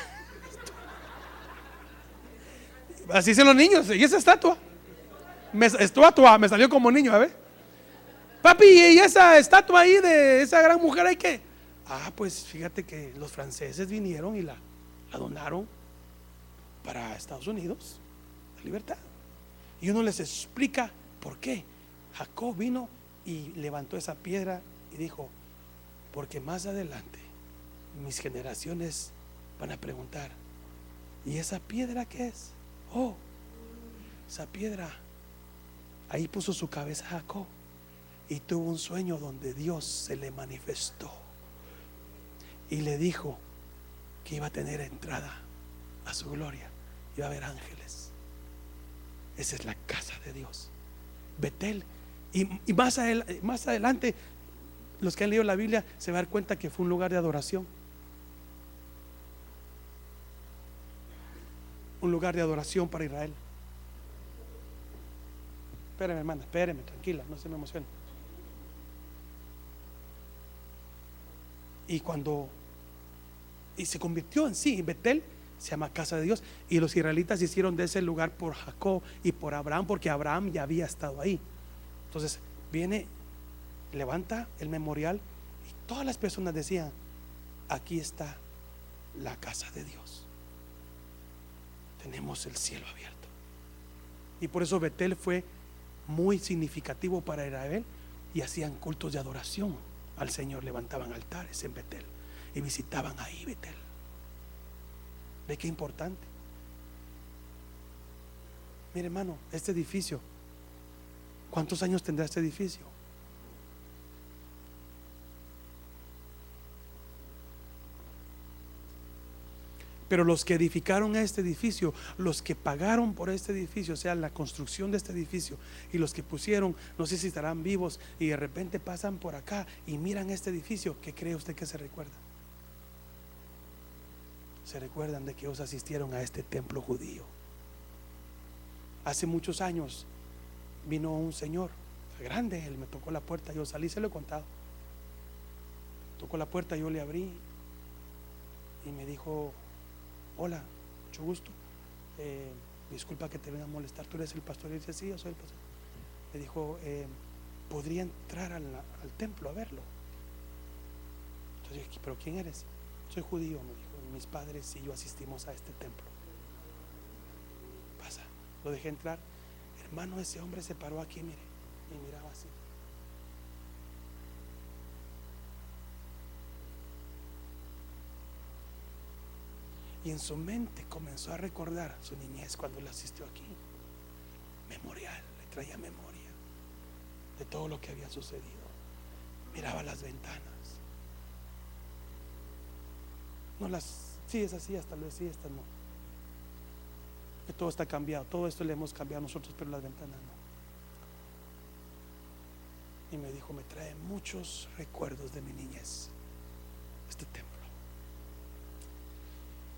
Así dicen los niños: ¿y esa estatua? Estatua, me salió como niño, a ver. Papi, ¿y esa estatua ahí de esa gran mujer hay qué? Pues fíjate que los franceses vinieron y la donaron para Estados Unidos, la libertad. Y uno les explica por qué. Jacob vino y levantó esa piedra y dijo: porque más adelante mis generaciones van a preguntar: ¿y esa piedra qué es? Esa piedra, ahí puso su cabeza Jacob, y tuvo un sueño donde Dios se le manifestó y le dijo que iba a tener entrada a su gloria, iba a haber ángeles. Esa es la casa de Dios, Betel. Y más adelante, los que han leído la Biblia se van a dar cuenta que fue un lugar de adoración. Un lugar de adoración para Israel. Espérame, hermana, espérame, tranquila, no se me emocione. Y se convirtió en sí, Betel se llama casa de Dios. Y los israelitas hicieron de ese lugar por Jacob y por Abraham, porque Abraham ya había estado ahí. Entonces viene, levanta el memorial y todas las personas decían: aquí está la casa de Dios, tenemos el cielo abierto. Y por eso Betel fue muy significativo para Israel, y hacían cultos de adoración al Señor, levantaban altares en Betel y visitaban ahí Betel. ¿Ve qué importante? Mire, hermano, este edificio, ¿cuántos años tendrá este edificio? Pero los que edificaron este edificio, los que pagaron por este edificio, o sea, la construcción de este edificio, y los que pusieron, no sé si estarán vivos, y de repente pasan por acá y miran este edificio, ¿qué cree usted que se recuerda? Se recuerdan de que ellos asistieron a este templo judío. Hace muchos años vino un señor grande, él me tocó la puerta, yo salí, se lo he contado. Tocó la puerta, yo le abrí y me dijo: hola, mucho gusto, disculpa que te venga a molestar, ¿tú eres el pastor? Y dice: sí, yo soy el pastor. Le dijo: ¿podría entrar al templo a verlo? Entonces dije: ¿pero quién eres? Soy judío, me dijo, mis padres y yo asistimos a este templo. Pasa, lo dejé entrar. Hermano, ese hombre se paró aquí, mire, y miraba así. Y en su mente comenzó a recordar su niñez cuando él asistió aquí. Memorial, le traía memoria de todo lo que había sucedido. Miraba las ventanas. No las, sí, es así, hasta lo decía, estas no. Que todo está cambiado, todo esto le hemos cambiado nosotros, pero las ventanas no. Y me dijo: me trae muchos recuerdos de mi niñez este templo.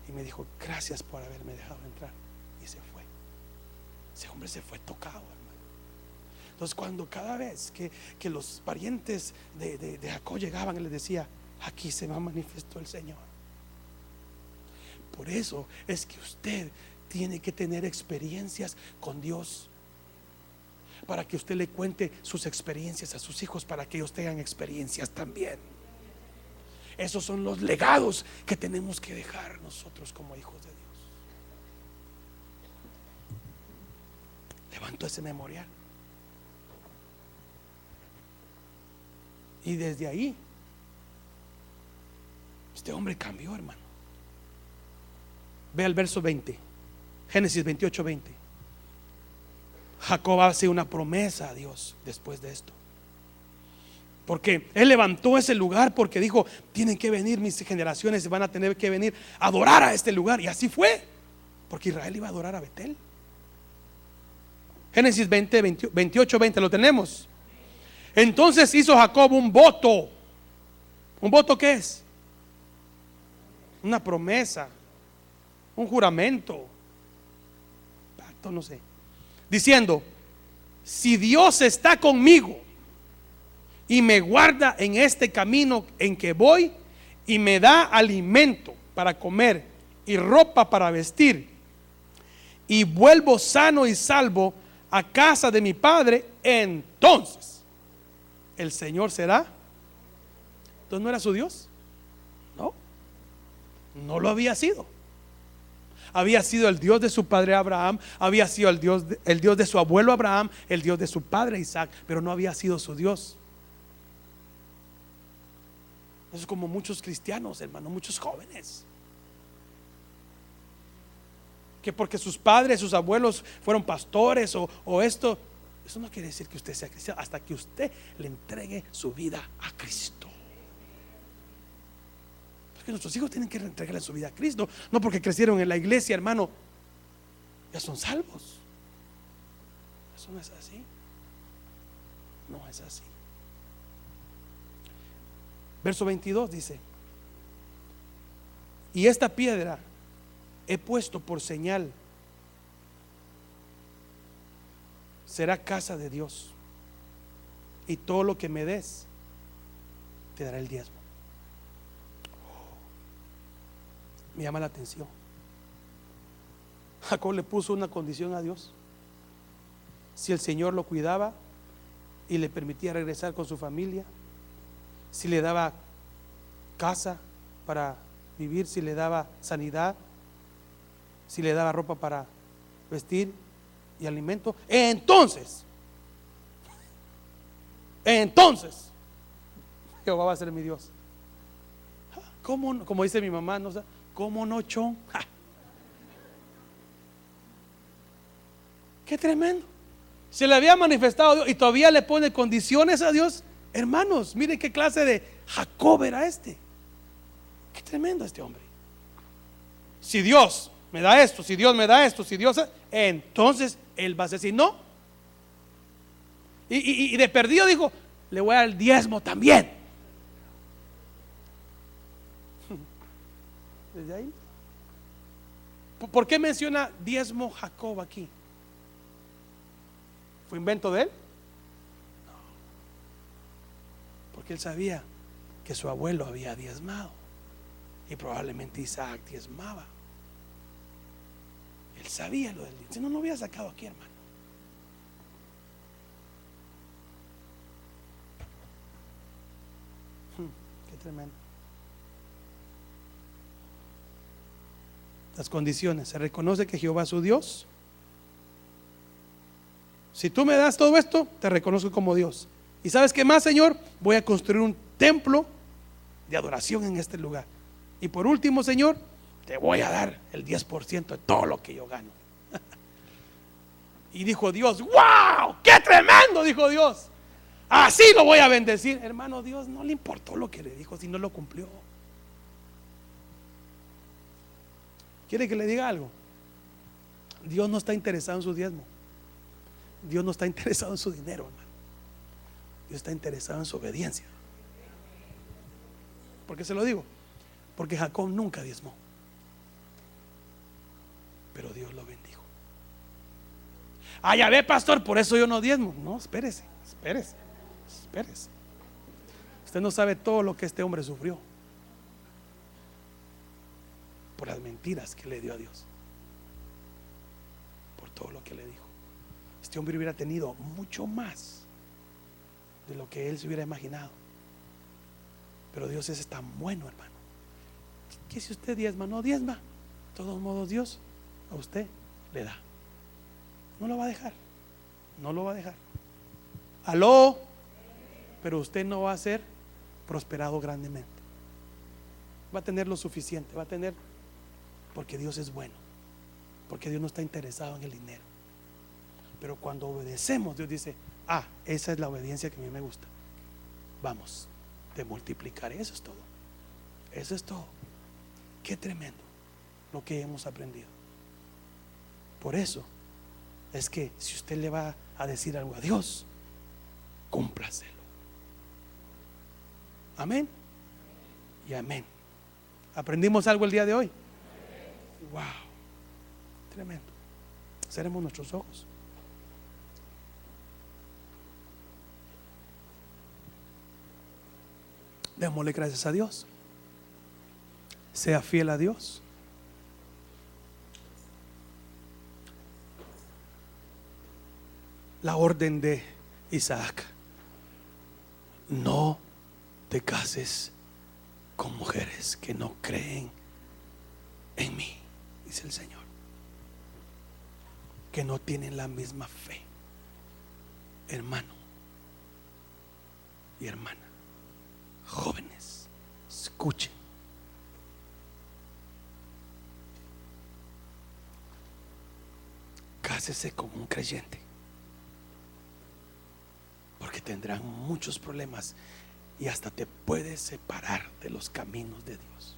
Y me dijo: gracias por haberme dejado entrar. Y se fue. Ese hombre se fue tocado, hermano. Entonces, cuando cada vez que los parientes de Jacob llegaban, él les decía: aquí se manifestó el Señor. Por eso es que usted tiene que tener experiencias con Dios, para que usted le cuente sus experiencias a sus hijos, para que ellos tengan experiencias también. Esos son los legados que tenemos que dejar nosotros como hijos de Dios. Levantó ese memorial. Y desde ahí, este hombre cambió, hermano. Ve al verso 20, Génesis 28, 20. Jacob hace una promesa a Dios después de esto, porque él levantó ese lugar, porque dijo: tienen que venir mis generaciones, van a tener que venir a adorar a este lugar. Y así fue, porque Israel iba a adorar a Betel. Génesis 28, 20, lo tenemos. Entonces hizo Jacob un voto. ¿Un voto qué es? Una promesa, un juramento, pacto, no sé, diciendo: si Dios está conmigo y me guarda en este camino en que voy, y me da alimento para comer y ropa para vestir, y vuelvo sano y salvo a casa de mi padre, entonces el Señor será. Entonces, ¿no era su Dios? No, no lo había sido. Había sido el Dios de su padre Abraham, había sido el Dios de su abuelo Abraham, el Dios de su padre Isaac, pero no había sido su Dios. Eso es como muchos cristianos, hermano, muchos jóvenes, que porque sus padres, sus abuelos fueron pastores o esto, Eso no quiere decir que usted sea cristiano hasta que usted le entregue su vida a Cristo. Porque nuestros hijos tienen que entregarle su vida a Cristo. No porque crecieron en la iglesia, hermano, ya son salvos. Eso no es así. No es así. Verso 22 dice: y esta piedra he puesto por señal, será casa de Dios, y todo lo que me des te dará el diezmo. Me llama la atención. Jacob le puso una condición a Dios: si el Señor lo cuidaba y le permitía regresar con su familia, si le daba casa para vivir, si le daba sanidad, si le daba ropa para vestir y alimento, entonces Jehová va a ser mi Dios. ¿Cómo no? Como dice mi mamá, no, ¿cómo no, chon? ¡Ja! Qué tremendo. Se le había manifestado a Dios y todavía le pone condiciones a Dios. Hermanos, miren qué clase de Jacob era este. Qué tremendo este hombre. Si Dios me da esto, si Dios me da esto, si Dios, entonces él va a decir no. Y de perdido dijo: le voy a dar el diezmo también. Desde ahí. ¿Por qué menciona diezmo Jacob aquí? ¿Fue invento de él? No. Porque él sabía que su abuelo había diezmado y probablemente Isaac diezmaba. Él sabía lo del diezmo. Si no, no lo hubiera sacado aquí, hermano. Qué tremendo. Las condiciones: se reconoce que Jehová es su Dios. Si tú me das todo esto, te reconozco como Dios. ¿Y sabes qué más, Señor? Voy a construir un templo de adoración en este lugar. Y por último, Señor, te voy a dar el 10% de todo lo que yo gano. Y dijo Dios: ¡wow! ¡Qué tremendo! Dijo Dios: así lo voy a bendecir. Hermano, Dios no le importó lo que le dijo, si no lo cumplió. ¿Quiere que le diga algo? Dios no está interesado en su diezmo. Dios no está interesado en su dinero, hermano. Dios está interesado en su obediencia. ¿Por qué se lo digo? Porque Jacob nunca diezmó, pero Dios lo bendijo. Ya ve, pastor, por eso yo no diezmo. No, espérese. Usted no sabe todo lo que este hombre sufrió por las mentiras que le dio a Dios, por todo lo que le dijo. Este hombre hubiera tenido mucho más de lo que él se hubiera imaginado. Pero Dios es tan bueno, hermano, que si usted diezma, no diezma, de todos modos Dios a usted le da. No lo va a dejar. No lo va a dejar. Aló. Pero usted no va a ser prosperado grandemente. Va a tener lo suficiente. Va a tener, porque Dios es bueno, porque Dios no está interesado en el dinero. Pero cuando obedecemos, Dios dice: esa es la obediencia que a mí me gusta. Vamos, te multiplicaré. Eso es todo. Eso es todo. Qué tremendo lo que hemos aprendido. Por eso es que si usted le va a decir algo a Dios, cúmplaselo. Amén y amén. ¿Aprendimos algo el día de hoy? Wow, tremendo. Cerremos nuestros ojos. Démosle gracias a Dios. Sea fiel a Dios. La orden de Isaac: no te cases con mujeres que no creen en mí, dice el Señor, que no tienen la misma fe. Hermano y hermana, jóvenes, escuchen. Cásese con un creyente. tendrán muchos problemas y hasta te puedes separar de los caminos de Dios.